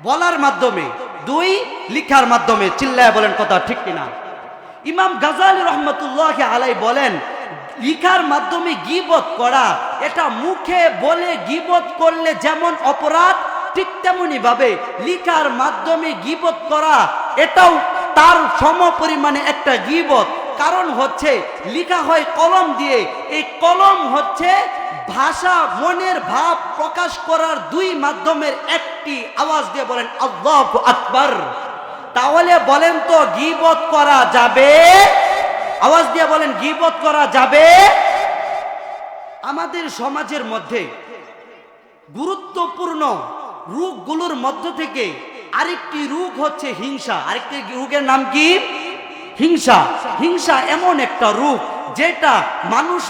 বলার মাধ্যমে, দুই লিখার মাধ্যমে। চিল্লায় বলেন কথা ঠিক কিনা? ইমাম গাজালি রহমতুল্লাহি আলাইহি বলেন, লিখার মাধ্যমে গীবত করা, এটা মুখে বলে গীবত করলে যেমন অপরাধ, ঠিক তেমনি ভাবে লিখার মাধ্যমে গীবত করা এটাও তার সম পরিমাণে একটা গীবত। কারণ হচ্ছে লিখা হয় কলম দিয়ে, এই কলম হচ্ছে ভাষা, মনের ভাব প্রকাশ করার দুই মাধ্যমের একটি। আওয়াজ দিয়ে বলেন আল্লাহু আকবার। তাহলে বলেন তো গীবত করা যাবে? আওয়াজ দিয়ে বলেন গীবত করা যাবে? আমাদের সমাজের মধ্যে গুরুত্বপূর্ণ রোগগুলোর মধ্য থেকে আরেকটি রোগ হচ্ছে হিংসা। আরেকটি রোগের নাম কি? হিংসা। হিংসা এমন একটা রোগ যেটা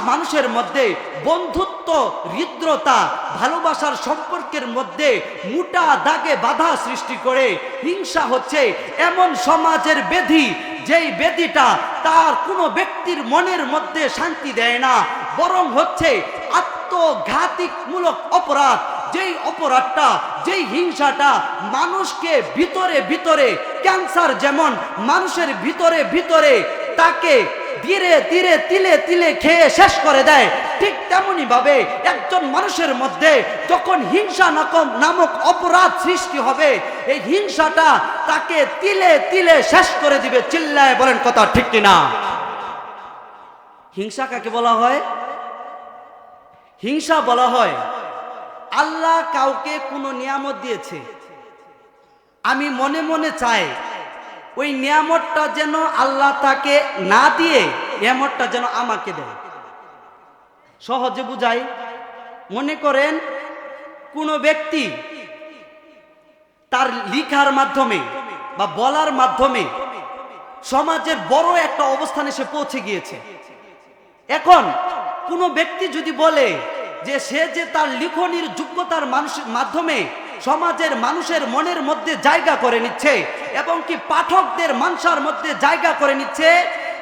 মানুষের মধ্যে বন্ধুত্ব, হৃদ্রতা, ভালোবাসার সম্পর্কের মধ্যে মোটা দাগে বাধা সৃষ্টি করে। হিংসা হচ্ছে এমন সমাজের ব্যাধি, যেই ব্যাধিটা তার কোনো ব্যক্তির মনের মধ্যে শান্তি দেয় না, বরং হচ্ছে আত্মঘাতীমূলক অপরাধ। যেই অপরাধটা, যেই হিংসাটা মানুষকে ভিতরে ভিতরে, ক্যান্সার যেমন মানুষের ভিতরে ভিতরে তাকে ধীরে ধীরে তিলে তিলে খেয়ে শেষ করে দেয়, ঠিক তেমনি ভাবে একজন মানুষের মধ্যে যখন হিংসা নামক অপরাধ সৃষ্টি হবে, এই হিংসাটা তাকে তিলে তিলে শেষ করে দিবে। চিল্লায় বলেন কথা ঠিক কিনা? হিংসা কাকে বলা হয়? হিংসা বলা হয় আল্লাহ কাউকে কোনো নিয়ামত দিয়েছে, আমি মনে মনে চাই ওই নিয়ামতটা যেন আল্লাহ তাকে না দিয়ে নিয়ামতটা যেন আমাকে দেয়। সহজে বুঝাই, মনে করেন কোনো ব্যক্তি তার লিখার মাধ্যমে বা বলার মাধ্যমে সমাজের বড় একটা অবস্থানে সে পৌঁছে গিয়েছে। এখন কোনো ব্যক্তি যদি বলে যে সে যে তার লিখনির যোগ্যতার মাধ্যমে সমাজের মানুষের মনের মধ্যে জায়গা করে নিচ্ছে এবং কি পাঠকদের মানসার মধ্যে জায়গা করে নিচ্ছে,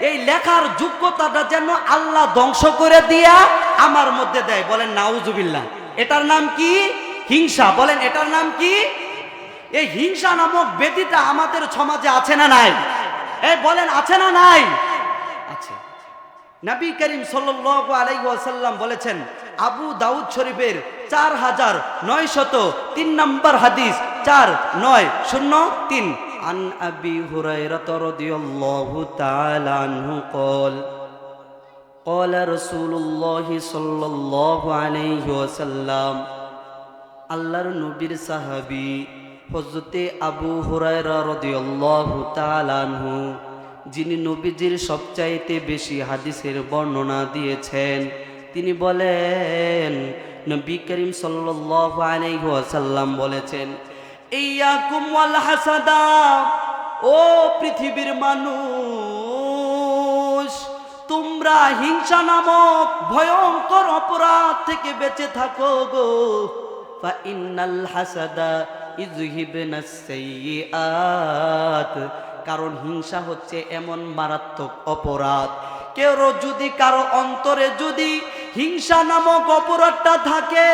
এই লেখার যোগ্যতাটা যেন আল্লাহ ধ্বংস করে দিয়া আমার মধ্যে দেয়। বলেন নাউজুবিল্লাহ। এটার নাম কি? হিংসা। বলেন এটার নাম কি? এই হিংসা নামক ব্যাধিটা আমাদের সমাজে আছে না নাই? বলেন আছে না নাই? আছে। নবী করিম সাল্লাল্লাহু আলাইহি ওয়াসাল্লাম বলেছেন, আবু দাউদ শরীফের 4903 নম্বর হাদিস, 4903, আন আবি হুরায়রা রাদিয়াল্লাহু তাআলা আনহু قال قال رسول الله সাল্লাল্লাহু আলাইহি ওয়াসাল্লাম, আল্লাহর নবীর সাহাবী হযরতে আবু হুরায়রা রাদিয়াল্লাহু তাআলা আনহু, যিনি নবীজির সবচাইতে বেশি হাদিসের বর্ণনা দিয়েছেন, তিনি বলেন, নবী করিম সাল্লাল্লাহু আলাইহি ওয়াসাল্লাম বলেছেন, ইয়াকুম ওয়াল হাসাদা, ও পৃথিবীর মানুষ, তোমরা হিংসা নামক ভয়ঙ্কর অপরাধ থেকে বেঁচে থাকো গো। ফা ইন্নাল হাসাদা ইযহিবনাস সাইয়্যাত, কারণ হিংসা হচ্ছে এমন মারাত্মক অপরাধ, কেউ যদি কারো অন্তরে যদি হিংসা নামক অপরাধটা থাকে,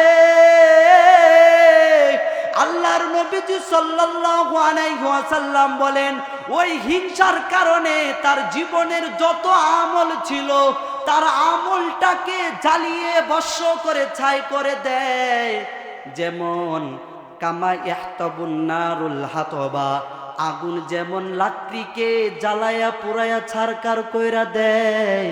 আল্লাহর নবীজি সাল্লাল্লাহু আলাইহি ওয়াসাল্লাম বলেন, ওই হিংসার কারণে তার জীবনের যত আমল ছিল তার আমলটাকে জ্বালিয়ে ভস্ম করে ছাই করে দেয়। যেমন কামা ইয়াহতাবুন নারুল হাতবা, আগুন যেমন লাকড়িকে জ্বালায়া পুরায়া ছারকার কইরা দেয়,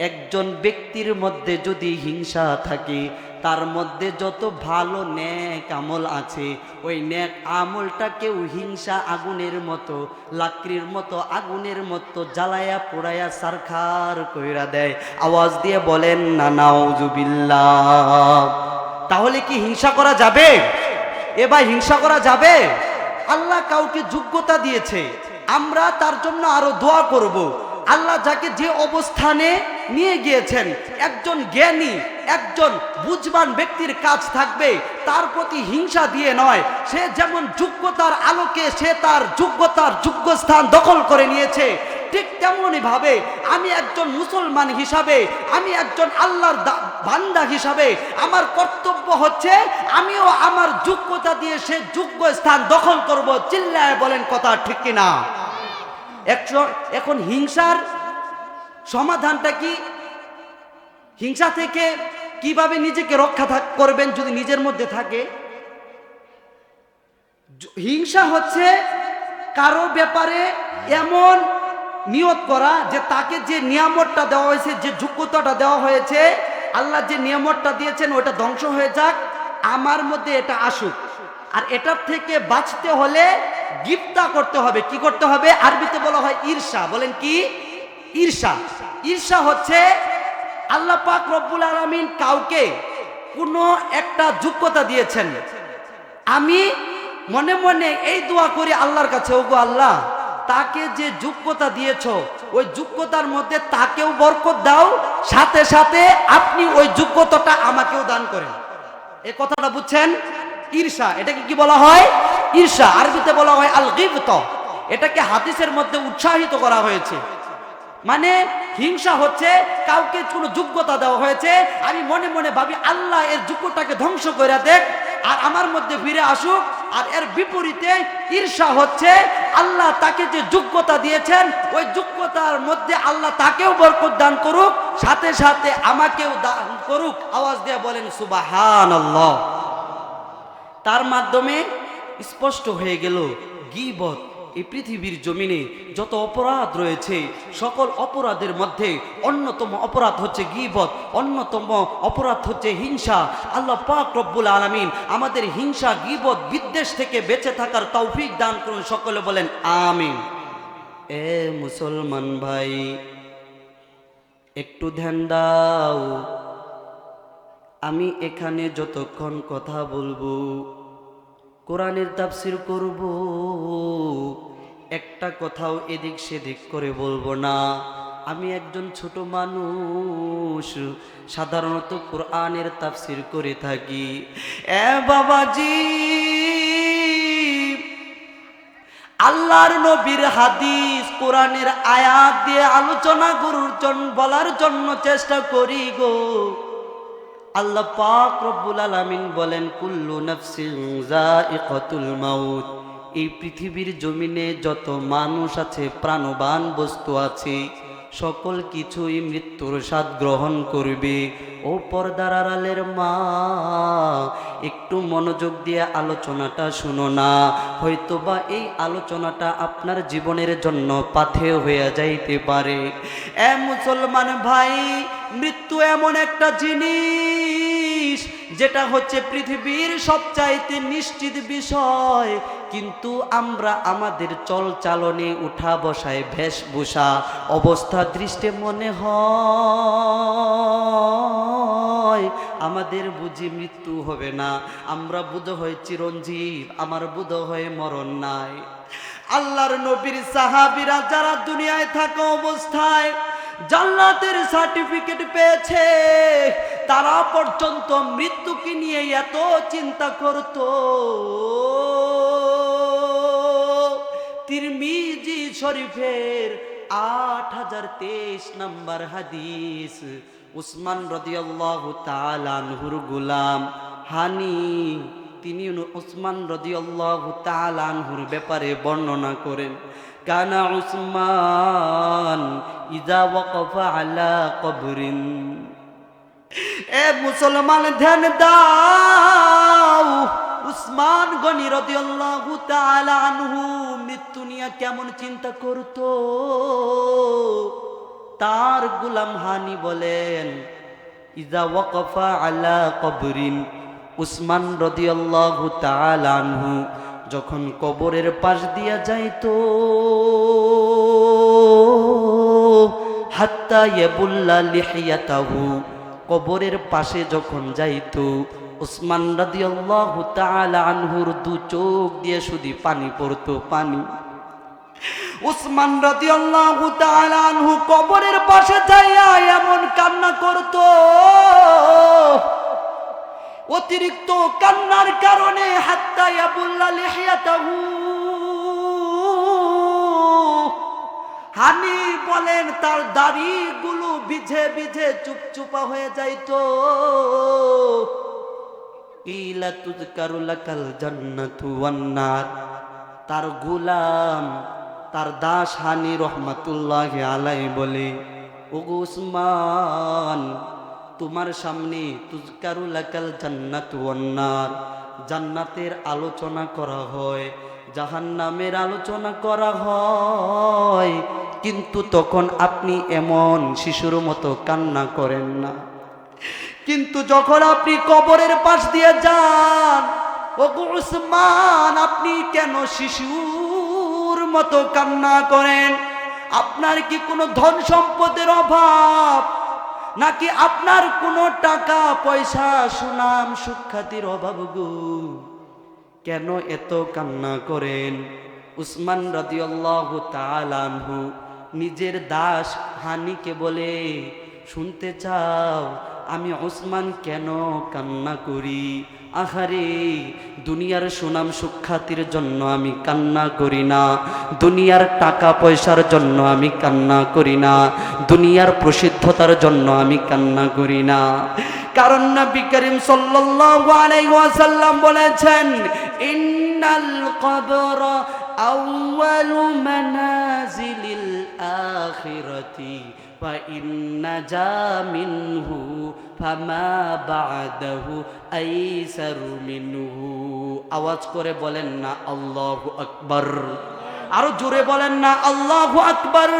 একজন ব্যক্তির মধ্যে যদি হিংসা থাকে, তার মধ্যে যত ভালো নেক আমল আছে, ওই নেক আমলটাকেও হিংসা আগুনের মতো, লাকড়ির মতো, আগুনের মতো জ্বালায়া পুরায়া ছারখার কইরা দেয়। আওয়াজ দিয়ে বলেন না নাউজুবিল্লাহ। তাহলে কি হিংসা করা যাবে? ভাই হিংসা করা যাবে? আল্লাহ কাউকে যোগ্যতা দিয়েছে, আমরা তার জন্য আরো দোয়া করব। আল্লাহ যাকে যে অবস্থানে নিয়ে গিয়েছেন, একজন জ্ঞানী, একজন বুঝবান ব্যক্তির কাজ থাকবে তার প্রতি হিংসা দিয়ে নয়। সে যেমন যোগ্যতার আলোকে সে তার যোগ্যতার যোগ্য স্থান দখল করে নিয়েছে, ঠিক তেমনি ভাবে আমি একজন মুসলমান হিসাবে, আমি একজন আল্লাহর বান্দা হিসাবে আমার কর্তব্য হচ্ছে আমিও আমার যোগ্যতা দিয়ে সে যোগ্য স্থান দখল করব। চিল্লায় বলেন কথা ঠিক কিনা? এখন হিংসার সমাধানটা কি? হিংসা থেকে কিভাবে নিজেকে রক্ষা করবেন যদি নিজের মধ্যে থাকে? হিংসা হচ্ছে কারো ব্যাপারে এমন নিয়ত করা যে তাকে যে নিয়ামতটা দেওয়া হয়েছে, যে যোগ্যতাটা দেওয়া হয়েছে, আল্লাহ যে নিয়ামতটা দিয়েছেন ওটা ধ্বংস হয়ে যাক, আমার মধ্যে এটা আসুক। আর এটার থেকে বাঁচতে হলে গিফতা করতে হবে। কি করতে হবে? আরবিতে বলা হয় ঈর্ষা। বলেন কি? ঈর্ষা। ঈর্ষা হচ্ছে আল্লাহ পাক রব্বুল আলামিন কাউকে কোনো একটা যোগ্যতা দিয়েছেন, আমি মনে মনে এই দোয়া করি আল্লাহর কাছে, ওগো আল্লাহ তাকে যে যোগ্যতা দিয়েছ ওই যোগ্যতার মধ্যে তাকেও বরকত দাও, সাথে সাথে আপনি ওই যোগ্যতাটা আমাকেও দান করেন। এই কথাটা বুঝছেন? ঈর্ষা, এটাকে কি বলা হয়? ঈর্ষা। আরবিতে বলা হয় আল গিবত। এটাকে হাদিসের মধ্যে উৎসাহিত করা হয়েছে। মানে হিংসা হচ্ছে কাউকে কোনো যোগ্যতা দেওয়া হয়েছে, আমি মনে মনে ভাবি আল্লাহ এর যোগ্যতাকে ধ্বংস করে দেখ আর আমার মধ্যে ফিরে আসুক। আর এর বিপরীতে ঈর্ষা হচ্ছে আল্লাহ তাকে যে যোগ্যতা দিয়েছেন ওই যোগ্যতার মধ্যে আল্লাহ তাকেও বরকত দান করুক, সাথে সাথে আমাকেও দান করুক। আওয়াজ দিয়ে বলেন সুবহানাল্লাহ। তার মাধ্যমে স্পষ্ট হয়ে গেল গীবত এই পৃথিবীর জমিনে যত অপরাধ রয়েছে সকল অপরাধের মধ্যে অন্যতম অপরাধ হচ্ছে গীবত, অন্যতম অপরাধ হচ্ছে হিংসা। আল্লাহ পাক রব্বুল আলামিন আমাদের হিংসা গীবত বিদ্বেষ থেকে বেঁচে থাকার তৌফিক দান করুন। সকলে বলেন আমিন। এ মুসলমান ভাই একটু ধ্যান দাও, আমি এখানে যতক্ষণ কথা বলবো কোরআনের তাফসীর করব, একটা কথাও এদিক সেদিক করে বলবো না। আমি একজন ছোট মানুষ, সাধারণত কোরআনের তাফসীর করে থাকি। এ বাবাজি, আল্লাহর নবীর হাদিস কোরআনের আয়াত দিয়ে আলোচনা বলার জন্য চেষ্টা করি গো। আল্লাহ পাক রব্বুল আলামিন বলেন কুল্লু নাফসিন যায়িকাতুল মাউত। এই পৃথিবীর জমিনে যত মানুষ আছে, প্রাণবান বস্তু আছে, সকল কিছুই মৃত্যুর স্বাদ গ্রহণ করবে। ও পর্দার আড়ালের মা, একটু মনোযোগ দিয়ে আলোচনাটা শুনো না, হয়তোবা এই আলোচনাটা আপনার জীবনের জন্য পাথেয় হয়ে যাইতে পারে। এ মুসলমান ভাই, মৃত্যু এমন একটা জিনিস যেটা হচ্ছে পৃথিবীর সবচাইতে নিশ্চিত বিষয়, কিন্তু আমরা আমাদের চল চালনে, উঠা বসায়, বেশভূষা, অবস্থা দৃষ্টে মনে হয় আমাদের বুঝি মৃত্যু হবে না, আমরা বোধ হয় চিরঞ্জীব, আমার বোধ হয় মরণ নাই। আল্লাহর নবীর সাহাবীরা যারা দুনিয়ায় থাকা অবস্থায় জান্নাতের সার্টিফিকেট পেয়েছে, তারা পর্যন্ত মৃত্যুকে নিয়ে এত চিন্তা করত। তিরমিজি শরীফের 8023 নম্বর হাদিস, উসমান রাদিয়াল্লাহু তাআলা আনহুর গোলাম হানি, তিনি উসমান রাদিয়াল্লাহু তাআলা আনহুর ব্যাপারে বর্ণনা করেন, কানা উসমান ইযা ওয়াকাফা আলা কবরিন। এ মুসলমান ধ্যান দাও, উসমান গনি রাদিয়াল্লাহু তাআলা আনহু মৃত্যু নিয়ে কেমন চিন্তা করত। তার গোলাম হানি বলেন, ইযা ওয়াকাফা আলা কবরিন, উসমান রাদিয়াল্লাহু তাআলা আনহু যখন কবরের পাশ দিয়া যাইতো, হাত্তা ইয়াবুল্লা লিহিয়াতাহু, কবরের পাশে যখন যাইতো, উসমান রাদিয়াল্লাহু তাআলা আনহুর দু চোখ দিয়ে শুধু পানি পড়তো, পানি। উসমান রাদিয়াল্লাহু তাআলা আনহু কবরের পাশে যাইয়া এমন কান্না করতো, অতিরিক্ত কান্নার কারণে হাত্তা ইয়াবুল্লা লিহিয়াতাহু, হানি বলেন তার দাড়িগুলো ভিজে ভিজে চুপচুপা হয়ে যাইতো। ইলা তুযকারু লাকাল জান্নাতু ওয়ান নার, তার গোলাম তার দাস হানি রহমাতুল্লাহি আলাইহি বলে, ওগো উসমান, তোমার সামনে তুযকারু লাকাল জান্নাতু ওয়ান নার, জান্নাতের আলোচনা করা হয়, জাহান্নামের আলোচনা করা হয়, কিন্তু তখন আপনি এমন শিশুর মতো কান্না করেন না। কিন্তু যখন আপনি কবরের পাশ দিয়ে যান, ওগো উসমান, আপনি কেন শিশুর মতো কান্না করেন? আপনার কি কোনো ধন সম্পদের অভাব, নাকি আপনার কোনো টাকা পয়সা সুনাম সুখ্যাতির অভাব গো? কেন এত কান্না করেন? উসমান রাদিয়াল্লাহু তাআলা আনহু নিজের দাস হানিকে বলে, শুনতে চাও আমি উসমান কেন কান্না করি? আহারে, দুনিয়ার সুনাম সুখ্যাতির জন্য আমি কান্না করি না, দুনিয়ার টাকা পয়সার জন্য আমি কান্না করি না, দুনিয়ার প্রসিদ্ধতার জন্য আমি কান্না করি না। কারণ নবী করিম সাল্লাল্লাহু আলাইহি ওয়াসাল্লাম বলেছেন, ইন্নাল কবর আউয়ালু মানাজিলিল আখিরাতি ফা ইন্না জা মিনহু ফামা বা'দাহু আইসারু মিনহু। আওয়াজ করে বলেন না আল্লাহু আকবার। আরো জোরে বলেন না আল্লাহু আকবার।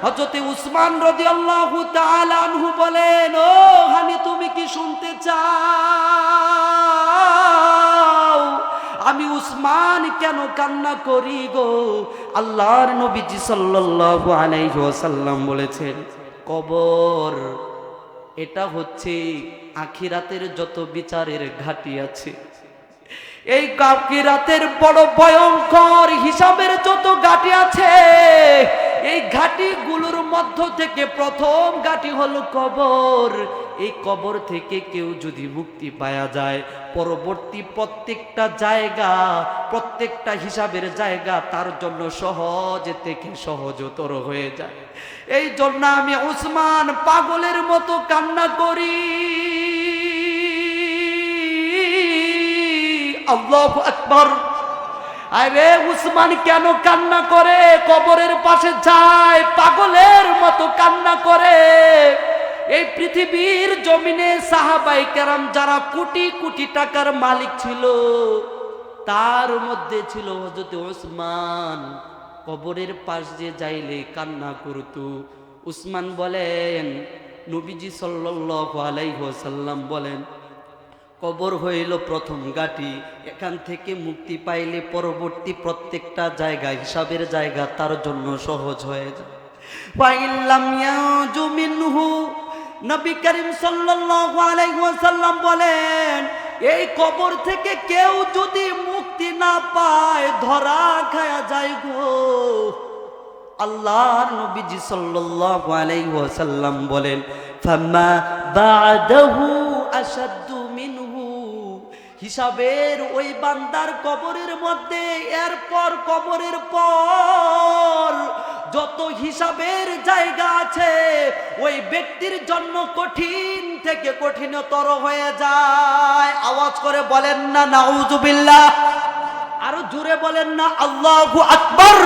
হযরত উসমান রাদিয়াল্লাহু তাআলা আনহু বলেন, ও হানি, তুমি কি শুনতে চাও আমি উসমান কেন কান্না করি গো? আল্লাহর নবীজি সাল্লাল্লাহু আলাইহি ওয়াসাল্লাম বলেছেন, কবর এটা হচ্ছে আখিরাতের যত বিচারের ঘাঁটি আছে, এই আখিরাতের বড় ভয়ঙ্কর হিসাবের যত ঘাঁটি আছে, এই ঘাঁটিগুলোর মধ্য থেকে প্রথম ঘাঁটি হলো কবর। এই কবর থেকে কেউ যদি মুক্তি পাওয়া যায়, পরবর্তী প্রত্যেকটা জায়গা, প্রত্যেকটা হিসাবের জায়গা তার জন্য সহজ থেকে সহজতর হয়ে যায়। এই জন্য আমি উসমান পাগলের মতো কান্না করি। আল্লাহু আকবার। আরে উসমান কেন কান্না করে? কবরের পাশে যায় পাগলের মতো কান্না করে। এই পৃথিবীর জমিনে সাহাবায়ে কেরাম যারা কোটি কোটি টাকার মালিক ছিল, তার মধ্যে ছিল হযরত উসমান। কবরের পাশ দিয়ে যাইলে কান্না করত। উসমান বলেন, নবীজি সাল্লাল্লাহু আলাইহি ওয়াসাল্লাম বলেন, কবর হইল প্রথম ঘাঁটি, এখান থেকে মুক্তি পাইলে পরবর্তী প্রত্যেকটা জায়গা, হিসাবের জায়গা তার জন্য সহজ হয়ে যায়। ওয়াইল্লাম ইয়াজু মিনহু, নবী করিম সাল্লাল্লাহু আলাইহি ওয়াসাল্লাম বলেন, এই কবর থেকে কেউ যদি মুক্তি না পায়, ধরা খায়া যায় গো। আল্লাহর নবীজি সাল্লাল্লাহু আলাইহি ওয়াসাল্লাম বলেন, ফামা বা'দাহু আশাদ্দু মিনহু, হিসাবের ওই বান্দার কবরের মধ্যে এরপর কবরের পর যত হিসাবের জায়গা আছে, ওই ব্যক্তির জন্য কঠিন থেকে কঠিনতর হয়ে যায়। আওয়াজ করে বলেন না নাউজুবিল্লাহ। আরো জোরে বলেন না আল্লাহু আকবার।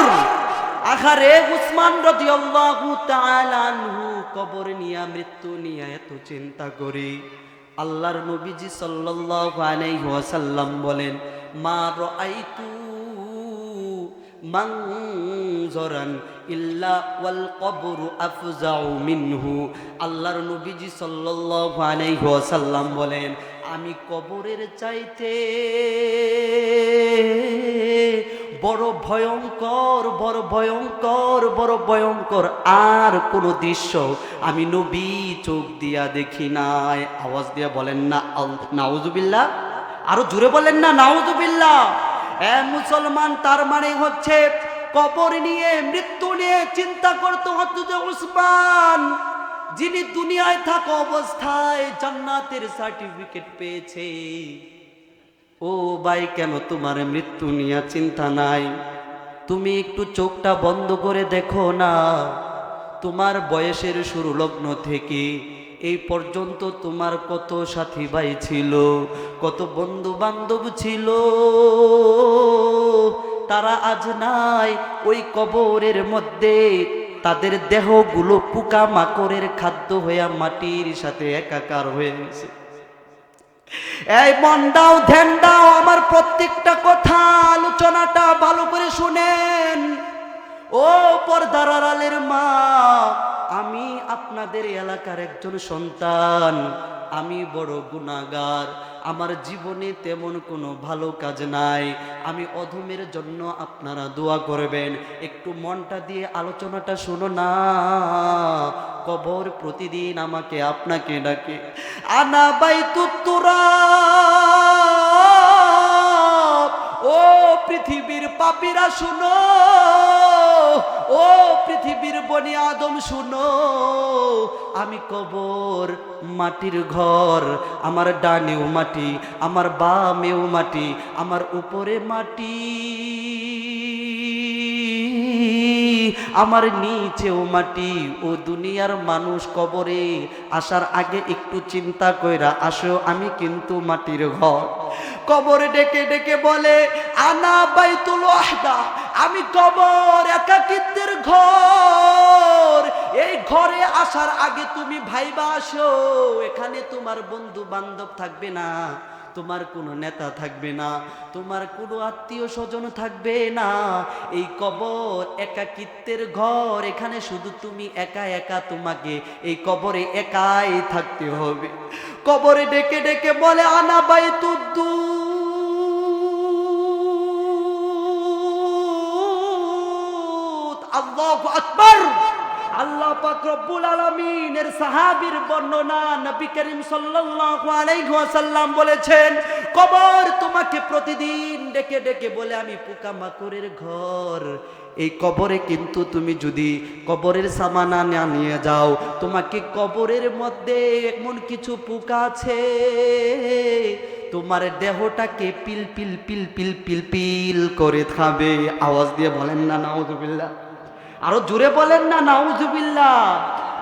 আখারে উসমান রাদিয়াল্লাহু তাআলা আনহু কবর নিয়া, মৃত্যু নিয়া এত চিন্তা করি। আল্লাহর নবীজি সাল্লাল্লাহু আলাইহি ওয়াসাল্লাম বলেন, মা রাআইতু মানজারান ইল্লা ওয়াল কবরু আফজাউ মিনহু। আল্লাহর নবীজি সাল্লাল্লাহু আলাইহি ওয়াসাল্লাম বলেন, আমি কবরের চাইতে বড় ভয়ঙ্কর, বড় ভয়ঙ্কর, বড় ভয়ঙ্কর আর কোন দৃশ্য আমি নবী চোখ দিয়া দেখি নাই। আওয়াজ দিয়া বলেন না নাউজুবিল্লাহ। আরো জোরে বলেন না নাউজুবিল্লাহ। মুসলমান, তার মানে হচ্ছে কবর নিয়ে, মৃত্যু নিয়ে চিন্তা করতে হতো যে উসমান, যিনি দুনিয়ায় থাকা অবস্থায় জান্নাতের সার্টিফিকেট পেয়েছে, ও ভাই কেন তোমার মৃত্যু নিয়ে চিন্তা নাই? তুমি একটু চোখটা বন্ধ করে দেখো না, তোমার বয়সের শুরু লগ্ন থেকে এই পর্যন্ত তোমার কত সাথী ভাই ছিল, কত বন্ধু বান্ধব ছিল, তারা আজ নাই। ওই কবরের মধ্যে তাদের দেহগুলো পোকা মাকড়ের খাদ্য হয়ে মাটির সাথে একাকার হয়ে গেছে। এই মন দাও, ধ্যান দাও, আমার প্রত্যেকটা কথা আলোচনাটা ভালো করে শুনেন। ও পর্দার আড়ালের মা, আমি আপনাদের এলাকার একজন সন্তান, আমি বড় গুনাহগার, আমার জীবনে তেমন কোনো ভালো কাজ নাই, আমি অধমের জন্য আপনারা দোয়া করবেন। একটু মনটা দিয়ে আলোচনাটা শোনো না। কবর প্রতিদিন আমাকে আপনাকে ডাকে, আনা বাইতুত তুরাব। ও পৃথিবীর পাপীরা শুনো, ও পৃথিবীর বনি আদম শুনো, আমি কবর মাটির ঘর, আমার ডানেও মাটি, আমার বামেও মাটি, আমার উপরে মাটি, আমার নিচেও মাটি। ও দুনিয়ার মানুষ, কবরে আসার আগে একটু চিন্তা কইরা আসো, আমি কিন্তু মাটির ঘর। কবরে ডেকে ডেকে বলে, আনা বাইতুল ওয়াহদা, আমি কবর একাকিত্বের ঘর। এই ঘরে আসার আগে তুমি ভাইবা আসো, এখানে তোমার বন্ধু বান্ধব থাকবে না, তোমার কোনো নেতা থাকবে না, তোমার কোনো আত্মীয় স্বজন থাকবে না। এই কবর একাকিত্বের ঘর, এখানে শুধু তুমি একা একা, তোমাকে এই কবরে একাই থাকতে হবে। কবরে ডেকে ডেকে বলে, আনা বাইতুদ্দুত। আল্লাহু আকবার। আল্লাহ পাক রব্বুল আলামিনের সাহাবীর বর্ণনা, নবী করিম সাল্লাল্লাহু আলাইহি ওয়াসাল্লাম বলেছেন, কবর তোমাকে প্রতিদিন ডেকে ডেকে বলে, আমি পোকামাকড়ের ঘর। এই কবরে কিন্তু তুমি যদি কবরের সামানা না নিয়ে যাও, তোমাকে কবরের মধ্যে এমন কিছু পোকা আছে, তোমার দেহটাকে পিল পিল পিল পিল পিল পিল করে খাবে। আওয়াজ দিয়ে বলেন না নাউযুবিল্লাহ, আরো জোরে বলেন না নাউযুবিল্লাহ।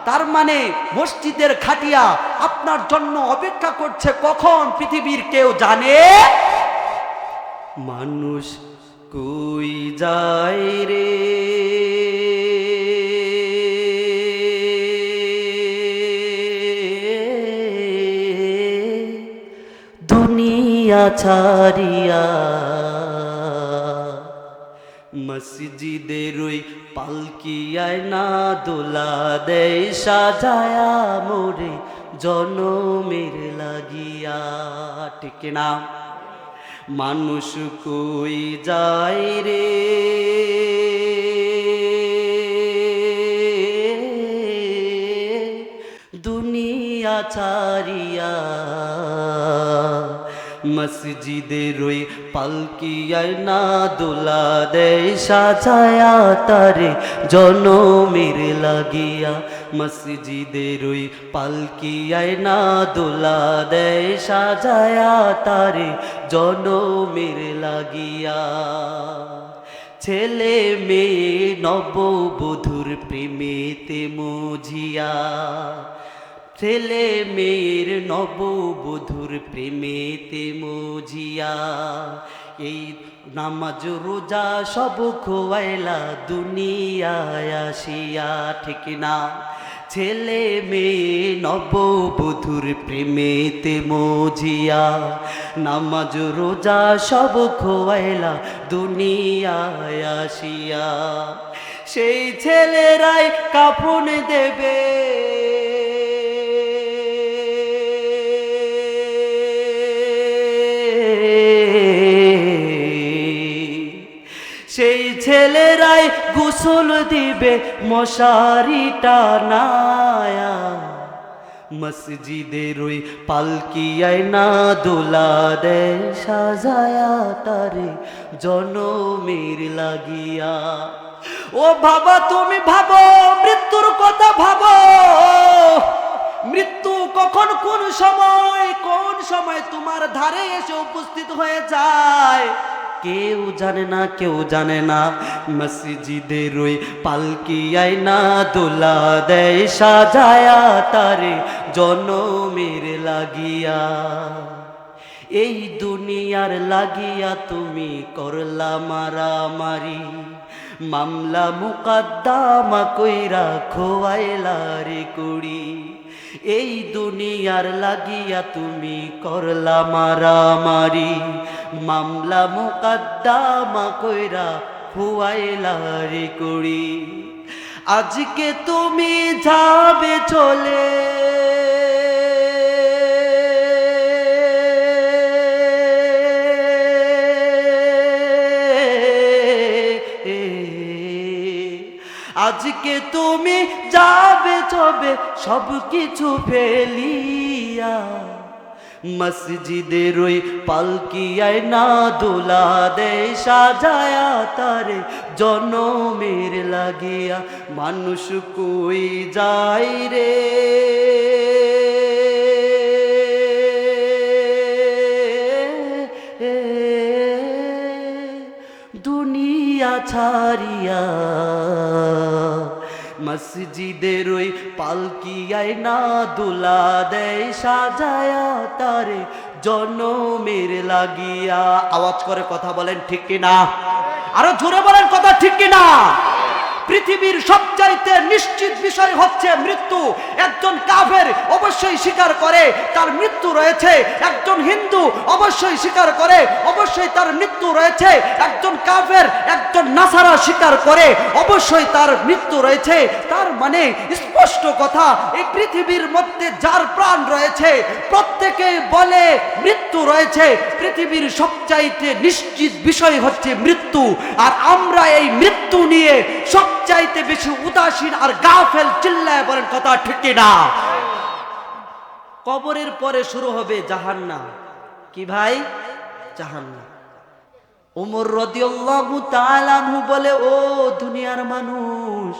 তার মানে মসজিদের খাটিয়া আপনার জন্য অপেক্ষা করছে, কখন পৃথিবীর কেউ জানে? মানুষ কই যায় রে, দুনিয়া ছাড়িয়া, মসজিদের ওই পালকিয়ায় না দোলা দেয় সাজায়া মোরে জনমের লাগিয়া। ঠিক না? মানুষ কই যায় রে, দুনিয়া ছাড়িয়া, মসজিদের ওই পালকিয়ায় না দোলা দেয় সাজায়া তারে জনমের লাগিয়া। মসজিদের ওই পালকিয়ায় না দোলা দেয় সাজায়া তারে জনমের লাগিয়া। ছেলে মেয়ে নববধূর প্রেমেতে মজিয়া, ছেলে মেয়ের নববধূর প্রেমেতে মজিয়া, এই নামাজ রোজা সব খোয়াইলা দুনিয়ায় আসিয়া। ঠিক না? ছেলে মেয়ে নববধূর প্রেমেতে মজিয়া, নামাজ রোজা সব খোয়াইলা দুনিয়ায় আসিয়া। সেই ছেলেরাই কাফন দেবে, সেই ছেলেরাই গোসল দিবে মশারি টানায়া। মসজিদের ওই পালকিয়ায় না দোলা দেয় সাজায়া তারে জনমের লাগিয়া। ও বাবা, তুমি ভাবো, মৃত্যুর কথা ভাবো। মৃত্যু কখন কোন সময় তোমার ধারে এসে উপস্থিত হয়ে যায়, কেউ জানে না, কেউ জানে না। মসজিদের ওই পালকি আয়না দোলা দেয় সাজায়া তারে জনমের লাগিয়া। এই দুনিয়ার লাগিয়া তুমি করলা মারামারি, মামলা মুকদ্দমা কইরা খোয়াইলা রে কুড়ি। এই দুনিয়ার লাগিয়া তুমি করলা মারামারি, মামলা মুকদ্দমা কইরা খোয়াইলা রে কুড়ি। আজকে তুমি যাবে চলে, আজকে তুমি যাবে চবে সব কিছু ফেলিয়া। মসজিদের ওই পালকি আয়না দোলা দেয় সাজায়া তারে জনমের লাগিয়া। মানুষ কই যায় রে, দুনিয়া ছাড়িয়া। মসজিদের ওই পালকি আয়না দোলা দেয় সাজায়া তারে জনমের লাগিয়া। আওয়াজ করে কথা বলেন ঠিক কিনা? আরো জোরে বলেন কথা ঠিক কিনা? পৃথিবীর সবচাইতে নিশ্চিত বিষয় হচ্ছে মৃত্যু। একজন কাফের অবশ্যই স্বীকার করে তার মৃত্যু রয়েছে, একজন হিন্দু অবশ্যই স্বীকার করে অবশ্যই তার মৃত্যু রয়েছে, একজন কাফের একজন নাসারা স্বীকার করে অবশ্যই তার মৃত্যু রয়েছে। তার মানে স্পষ্ট কথা, এই পৃথিবীর মধ্যে যার প্রাণ রয়েছে প্রত্যেকেই বলে মৃত্যু রয়েছে। পৃথিবীর সবচাইতে নিশ্চিত বিষয় হচ্ছে মৃত্যু। আর আমরা এই মৃত্যু নিয়ে সবচাইতে বেশি উদাসীন আর গাফেল। চিল্লায় বলেন কথা ঠিক না? কবরের পরে শুরু হবে জাহান্নাম। কি ভাই? জাহান্নাম। ওমর রাদিয়াল্লাহু তাআলা আনহু বলে, ও দুনিয়ার মানুষ,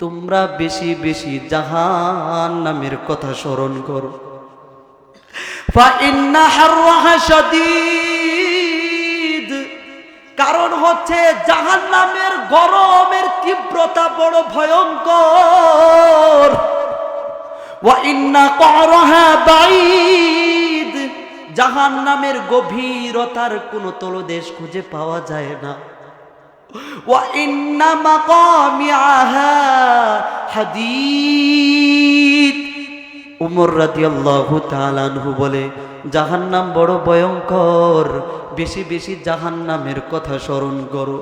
তোমরা বেশি বেশি জাহান্নামের কথা স্মরণ করো। ফা ইন্না হাররাহা শাদীদ, কারণ হচ্ছে জাহান্নামের গরমের তীব্রতা বড় ভয়ঙ্কর। ওয়া ইন্না ক্বারাহা বাঈদ, জাহান্নামের গভীরতার কোনো তলদেশ খুঁজে পাওয়া যায় না। ওয়া ইন্না মাকামিআহা হাদীদ। উমর রাদিয়াল্লাহু তাআলা আনহু বলে, জাহান্নাম বড় ভয়ঙ্কর, বেশি বেশি জাহান্নামের কথা স্মরণ করো।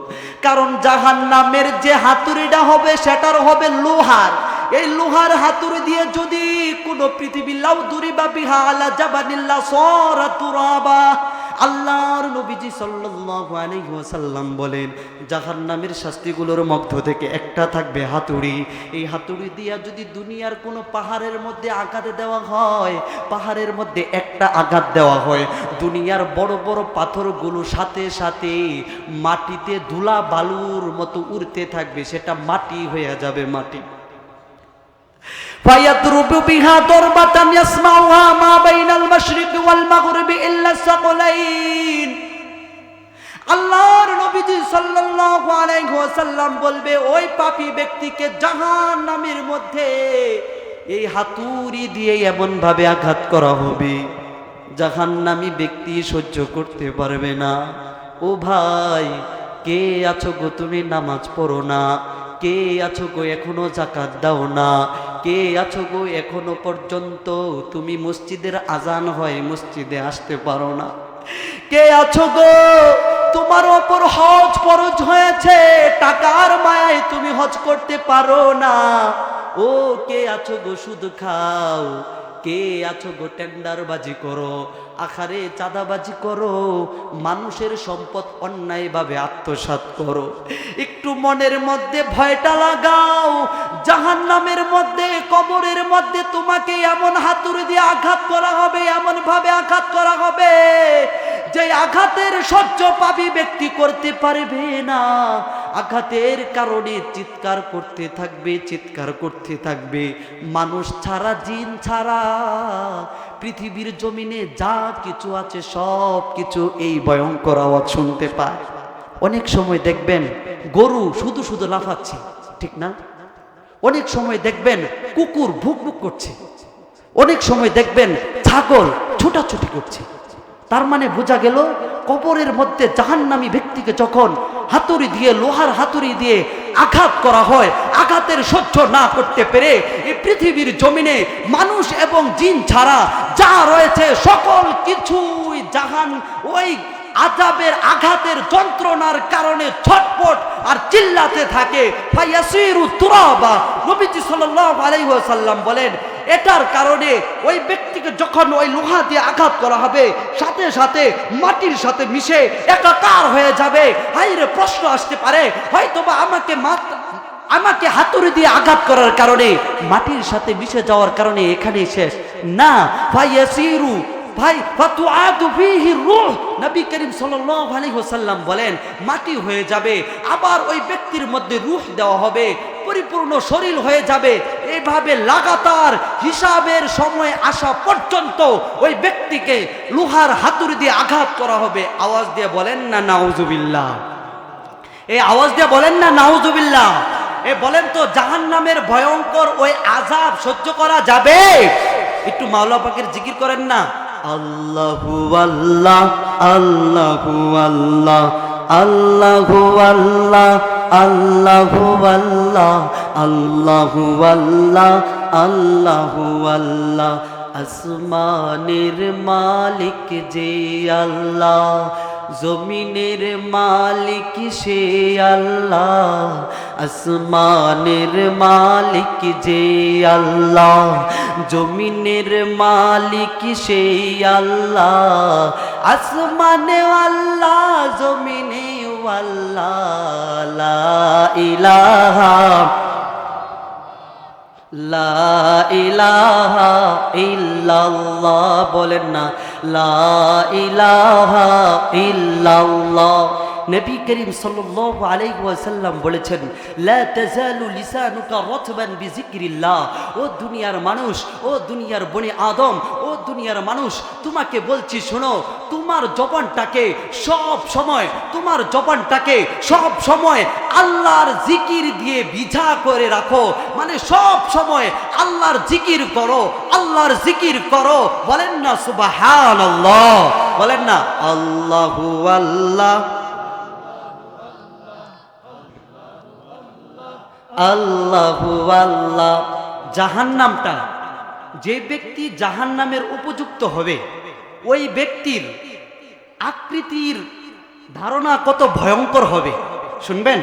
কারণ জাহান্নামের যে হাতুড়িটা হবে সেটার হবে লোহার। এই লোহার হাতুড়ি দিয়ে যদি কোনো পৃথিবী লাউ দুরিবা বিহা আলা জাবানিল্লা সারা তুরাবা। আল্লাহর নবীজি সাল্লাল্লাহু আলাইহি ওয়াসাল্লাম বলেন, জাহান্নামের শাস্তিগুলোর মধ্য থেকে একটা থাকবে হাতুড়ি। এই হাতুড়ি দিয়া যদি দুনিয়ার কোনো পাহাড়ের মধ্যে আঘাত দেওয়া হয়, পাহাড়ের মধ্যে একটা আঘাত দেওয়া হয়, দুনিয়ার বড় বড় পাথরগুলো সাথে সাথে মাটিতে ধুলা বালুর মতো উড়তে থাকবে, সেটা মাটি হয়ে যাবে মাটি। فيضرب بها ضربة يسمعها ما بين المشرق والمغرب إلا الثقلين। আল্লাহর নবীজি সাল্লাল্লাহু আলাইহি ওয়াসাল্লাম বলবে, ওই পাপী ব্যক্তিকে জাহান্নামের মধ্যে এই হাতুড়ি দিয়ে এমন ভাবে আঘাত করা হবে জাহান্নামী ব্যক্তি সহ্য করতে পারবে না। ও ভাই, কে আছো গো তুমি নামাজ পড়ো না? কে আছো গো এখনো যাকাত দাও না? কে আছো গো এখনো পর্যন্ত তুমি মসজিদের আজান হয় মসজিদে আসতে পারো না? কে আছো গো তোমার ওপর হজ ফরজ হয়েছে, টাকার মায়ায় তুমি হজ করতে পারো না? ও কে আছো গো সুদ খাও? কে আছো গো টেন্ডারবাজি করো, আখারে চাঁদাবাজি করো, মানুষের সম্পদ অন্যায়ভাবে আত্মসাৎ করো? একটু মনের মধ্যে ভয়টা লাগাও, জাহান্নামের মধ্যে কবরের মধ্যে তোমাকে এমন হাতুড়ি দিয়ে আঘাত করা হবে, এমন ভাবে আঘাত করা হবে যে আঘাতের সহ্য পাপী ব্যক্তি করতে পারবে না। আঘাতের কারণে চিৎকার করতে থাকবে, চিৎকার করতে থাকবে। মানুষ ছাড়া, জিন ছাড়া পৃথিবীর জমিনে যা কিছু আছে সব কিছু এই ভয়ঙ্কর আওয়াজ শুনতে পায়। অনেক সময় দেখবেন গরু শুধু শুধু লাফাচ্ছে, ঠিক না? অনেক সময় দেখবেন কুকুর ভুক ভুক করছে, অনেক সময় দেখবেন ছাগল ছোটাছুটি করছে। তার মানে বোঝা গেল কবরের মধ্যে জাহান্নামী ব্যক্তিকে যখন হাতুড়ি দিয়ে, লোহার হাতুড়ি দিয়ে আঘাত করা হয়, আঘাতের সহ্য না করতে পেরে এই পৃথিবীর জমিনে মানুষ এবং জিন ছাড়া যা রয়েছে সকল কিছুই জাহান ওই আযাবের আঘাতের যন্ত্রণার কারণে ছটপট আর চিল্লাতে থাকে। ফায়াসিরু তুরাবা, নবীজি সাল্লাল্লাহু আলাইহি ওয়াসাল্লাম বলেন এটার কারণে ওই ব্যক্তিকে যখন ওই লোহা দিয়ে আঘাত করা হবে সাথে সাথে মাটির সাথে মিশে একাকার হয়ে যাবে। হায়রে, প্রশ্ন আসতে পারে হয়তোবা আমাকে হাতুড়ি দিয়ে আঘাত করার কারণে মাটির সাথে মিশে যাওয়ার কারণে এখানেই শেষ না। ফায়াসিরু ভাই ফাতুআদু ফীহি রূহ, নবী করিম সাল্লাল্লাহু আলাইহি ওয়াসাল্লাম বলেন মাটি হয়ে যাবে, আবার ওই ব্যক্তির মধ্যে রূহ দেওয়া হবে, পরিপূর্ণ শরীর হয়ে যাবে। এইভাবে লাগাতার হিসাবের সময় আসা পর্যন্ত ওই ব্যক্তিকে লোহার হাতুড়ি দিয়ে আঘাত করা হবে। আওয়াজ দিয়ে বলেন না নাউজুবিল্লাহ, এই আওয়াজ দিয়ে বলেন না নাউজুবিল্লাহ। এ বলেন তো জাহান্নামের ভয়ঙ্কর ওই আযাব সহ্য করা যাবে? একটু মাওলা পাকের জিকির করেন না, আল্লাহু আল্লাহ আল্লাহু আল্লাহ আল্লাহু আল্লাহ আল্লাহু আল্লাহ আল্লাহু আল্লাহ আল্লাহু আল্লাহ। আসমানের মালিক যে আল্লাহ, জমিনের মালিক সে আল্লাহ। আসমানের মালিক যে আল্লাহ, জমিনের মালিক সে আল্লাহ। আসমানে আল্লাহ, জমিনে আল্লাহ, লা ইলাহা লা ইলাহা ইল্লাল্লাহ, বলেন না লা ইলাহা ইল্লাল্লাহ। নবী করিম সাল্লাল্লাহু আলাইহি ওয়াসাল্লাম বলেছেন লা তাজালু লিসানুকা রাতবান বিযিকরিল্লাহ। ও দুনিয়ার মানুষ, ও দুনিয়ার বনি আদম, ও দুনিয়ার মানুষ, তোমাকে বলছি শোনো, তোমার জবানটাকে সব সময়, তোমার জবানটাকে সব সময় আল্লাহর জিকির দিয়ে ভিজা করে রাখো। মানে সব সময় আল্লাহর জিকির করো, আল্লাহর জিকির করো। বলেন না সুবহানাল্লাহ, বলেন না আল্লাহু আল্লাহ আল্লাহু আল্লাহ। জাহান্নামটা, যে ব্যক্তি জাহান্নামের উপযুক্ত হবে ওই ব্যক্তির আকৃতির ধারণা কত ভয়ঙ্কর হবে শুনবেন।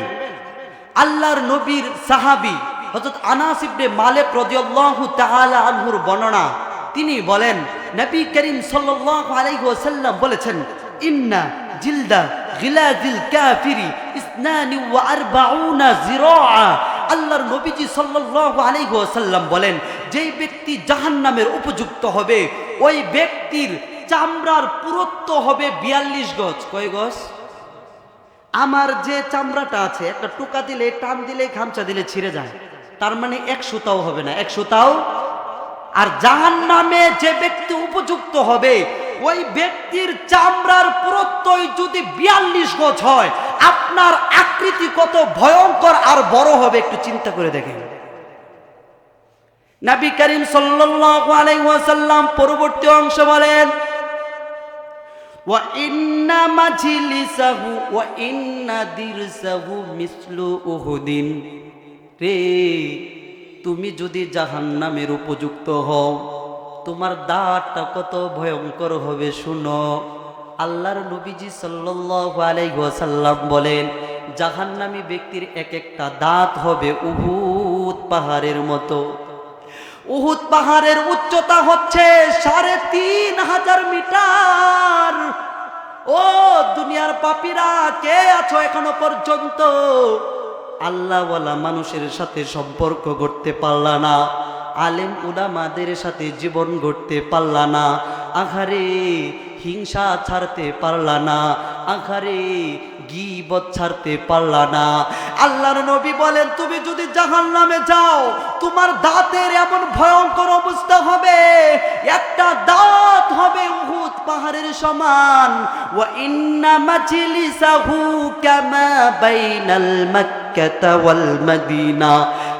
আল্লাহর নবীর সাহাবী হযরত আনাস ইবনে মালিক রাদিয়াল্লাহু তাআলা আনহুর বর্ণনা, তিনি বলেন নবী করিম সাল্লাল্লাহু আলাইহি ওয়াসাল্লাম বলেছেন ইন্না জিলদা গিলাজিল কাফিরি ইসনানি ওয়া আরবাউনা জিরাআ। আল্লাহর নবীজি সাল্লাল্লাহু আলাইহি ওয়াসাল্লাম বলেন যেই ব্যক্তি জাহান্নামের উপযুক্ত হবে ওই ব্যক্তির চামড়ার পুরুত্ব হবে 42 গজ। কয় গজ? আমার যে চামড়াটা আছে একটা টুকা দিলে, টান দিলে, খামচা দিলে ছিঁড়ে যায়, তার মানে 1 সুতাও হবে না, 1 সুতাও। আর জাহান্নামে যে ব্যক্তি উপযুক্ত হবে ওই ব্যক্তির চামড়ার পুরুত্বই যদি 42 গজ হয়, আপনার আকৃতি কত ভয়ঙ্কর আর বড় হবে একটু চিন্তা করে দেখেন। নবী করিম সাল্লাল্লাহু আলাইহি ওয়াসাল্লাম পরবর্তী অংশ বলেন ওয়া ইন্না মাজলিসাহু ওয়া ইন্না দিরসাহু মিসলু উহুদিন। রে, তুমি যদি জাহান্নামের উপযুক্ত হও তোমার দাঁতটা কত ভয়ঙ্কর হবে শুনো। আল্লাহর নবীজি সাল্লাল্লাহু আলাইহি ওয়াসাল্লাম বলেন জাহান্নামী ব্যক্তির এক একটা দাঁত হবে উহুদ পাহাড়ের মতো। উহুদ পাহাড়ের উচ্চতা হচ্ছে 3500 মিটার। ও দুনিয়ার পাপীরা, কে আছো এখনো পর্যন্ত আল্লাহওয়ালা মানুষের সাথে সম্পর্ক করতে পারলা না, আলেম উলামাদের সাথে জীবন গড়তে পারলা না, আঘারে হিংসা ছাড়তে পারলা না, আঘারে গীবত ছাড়তে পারলা না। আল্লাহর নবী বলেন তুমি যদি জাহান্নামে যাও তোমার দাঁতের এমন ভয়ঙ্কর অবস্থা হবে, একটা একটা দাঁত হবে উহুদ পাহাড়ের সমান। ওয়া ইন্না মাজলিসাহু কামা বাইনাল মাক্কাতা ওয়াল মদিনা।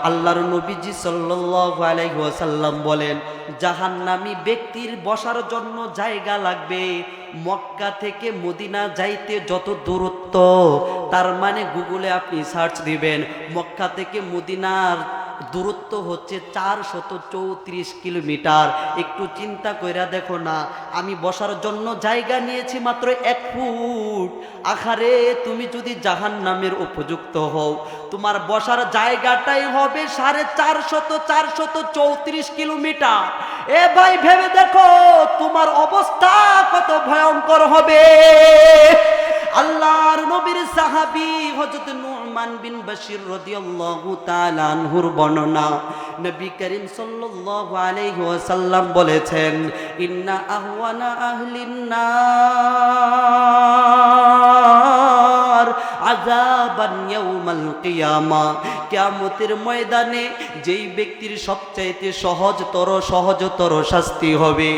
আল্লাহর নবীজি সাল্লাল্লাহু আলাইহি ওয়াসাল্লাম বলেন, জাহান্নামী ব্যক্তির বসার জন্য জায়গা লাগবে মক্কা থেকে মদিনা যাইতে যত দূরত্ব, তার মানে গুগলে আপনি সার্চ দিবেন মক্কা থেকে মদিনার দূরত্ব হচ্ছে 434 কিলোমিটার। একটু চিন্তা কইরা দেখো না, আমি বসার জন্য জায়গা নিয়েছি মাত্র 1 ফুট। আখারে তুমি যদি জাহান্নামের উপযুক্ত হও, তোমার বসার জায়গাটাই হবে 434 কিলোমিটার। এ ভাই ভেবে দেখো তোমার অবস্থা কত ভয়ঙ্কর হবে। আল্লাহর নবীর সাহাবী হযরত নু'মান বিন বাশির রাদিয়াল্লাহু তাআলা আনহুর বর্ণনা, নবী করিম সাল্লাল্লাহু আলাইহি ওয়াসাল্লাম বলেছেন, ইন্না আহওয়ানা আহলিন নার আযাবান ইয়াউমাল কিয়ামা। কিয়ামতের ময়দানে যেই ব্যক্তির সবচাইতে সহজতর শাস্তি হবে,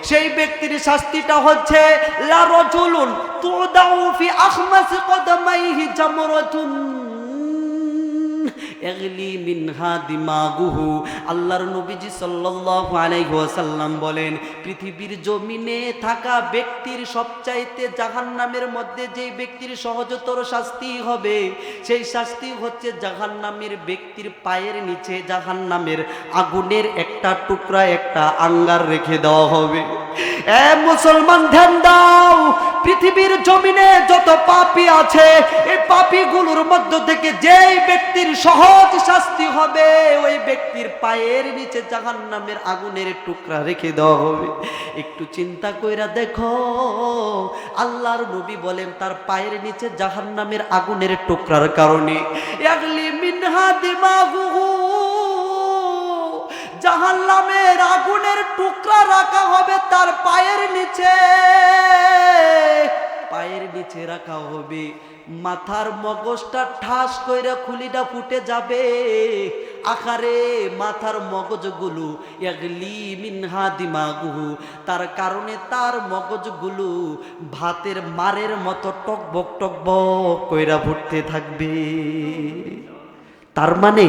সেই ব্যক্তির শাস্তিটা হচ্ছে লা রাজুলুন তুদাউ ফি আখমাসি কদমাইহি জামরাতুন এগলি মিনহা দিমাগুহু। আল্লাহর নবীজি সাল্লাল্লাহু আলাইহি ওয়াসাল্লাম বলেন, পৃথিবীর জমিনে থাকা ব্যক্তির সবচাইতে জাহান্নামের মধ্যে যেই ব্যক্তির সহজতর শাস্তি হবে, সেই শাস্তি হচ্ছে জাহান্নামের ব্যক্তির পায়ের নিচে জাহান্নামের আগুনের একটা টুকরা, একটা আঙ্গার রেখে দেওয়া হবে। এ মুসলমান ধ্যান দাও, পৃথিবীর জমিনে যত পাপী আছে, এই পাপীগুলোর মধ্য থেকে যেই ব্যক্তির সহজ শাস্তি হবে, ওই ব্যক্তির পায়ের নিচে জাহান্নামের আগুনের টুকরা রেখে দেওয়া হবে। একটু চিন্তা কইরা দেখো, আল্লাহর নবী বলেন তার পায়ের নিচে জাহান্নামের আগুনের টুকরার কারণে ইয়াগলি মিনহা দিমাগুহু, জাহান্নামের আগুনের টুকরা রাখা হবে তার পায়ের নিচে। পায়ের নিচে রাখা হবে, মাথার মগজটা ঠাস কইরা খুলিটা ফুটে যাবে। আখারে মাথার মগজগুলো ইয়াগলি মিনহা দিমাগুহু, তার কারণে তার মগজগুলো ভাতের মারের মতো টকবক টকবক কইরা ফুটতে থাকবে। তার মানে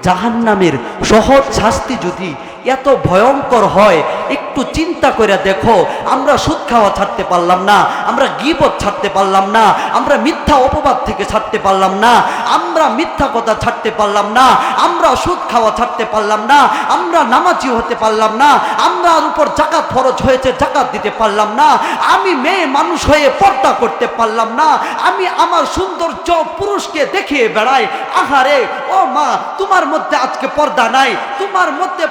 জাহান্নামের সহজ শাস্তি যদি এত ভয়ঙ্কর হয়, একটু চিন্তা করে দেখো, আমরা সুদ খাওয়া ছাড়তে পারলাম না, আমরা গীবত ছাড়তে পারলাম না, আমরা মিথ্যা অপবাদ থেকে ছাড়তে পারলাম না, আমরা মিথ্যা কথা ছাড়তে পারলাম না, আমরা সুদ খাওয়া ছাড়তে পারলাম না, আমরা নামাজি হতে পারলাম না, আমরার উপর যাকাত ফরজ হয়েছে যাকাত দিতে পারলাম না, আমি মেয়ে মানুষ হয়ে পর্দা করতে পারলাম না, আমি আমার সৌন্দর্য পুরুষকে দেখিয়ে বেড়াই। আহারে ও মা, তোমার মধ্যে আজকে পর্দা নাই, তোমার মধ্যে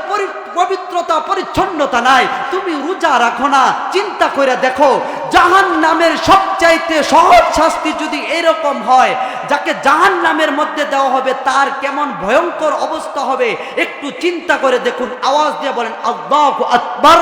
পবিত্রতা পরিচ্ছন্নতা নাই, তুমি রোজা রাখো না। চিন্তা করে দেখো, জাহান্নামের সবচাইতে সহজ শাস্তি যদি এরকম হয়, যাকে জাহান্নামের মধ্যে দেওয়া হবে তার কেমন ভয়ঙ্কর অবস্থা হবে একটু চিন্তা করে দেখুন। আওয়াজ দিয়ে বলেন আল্লাহু আকবার।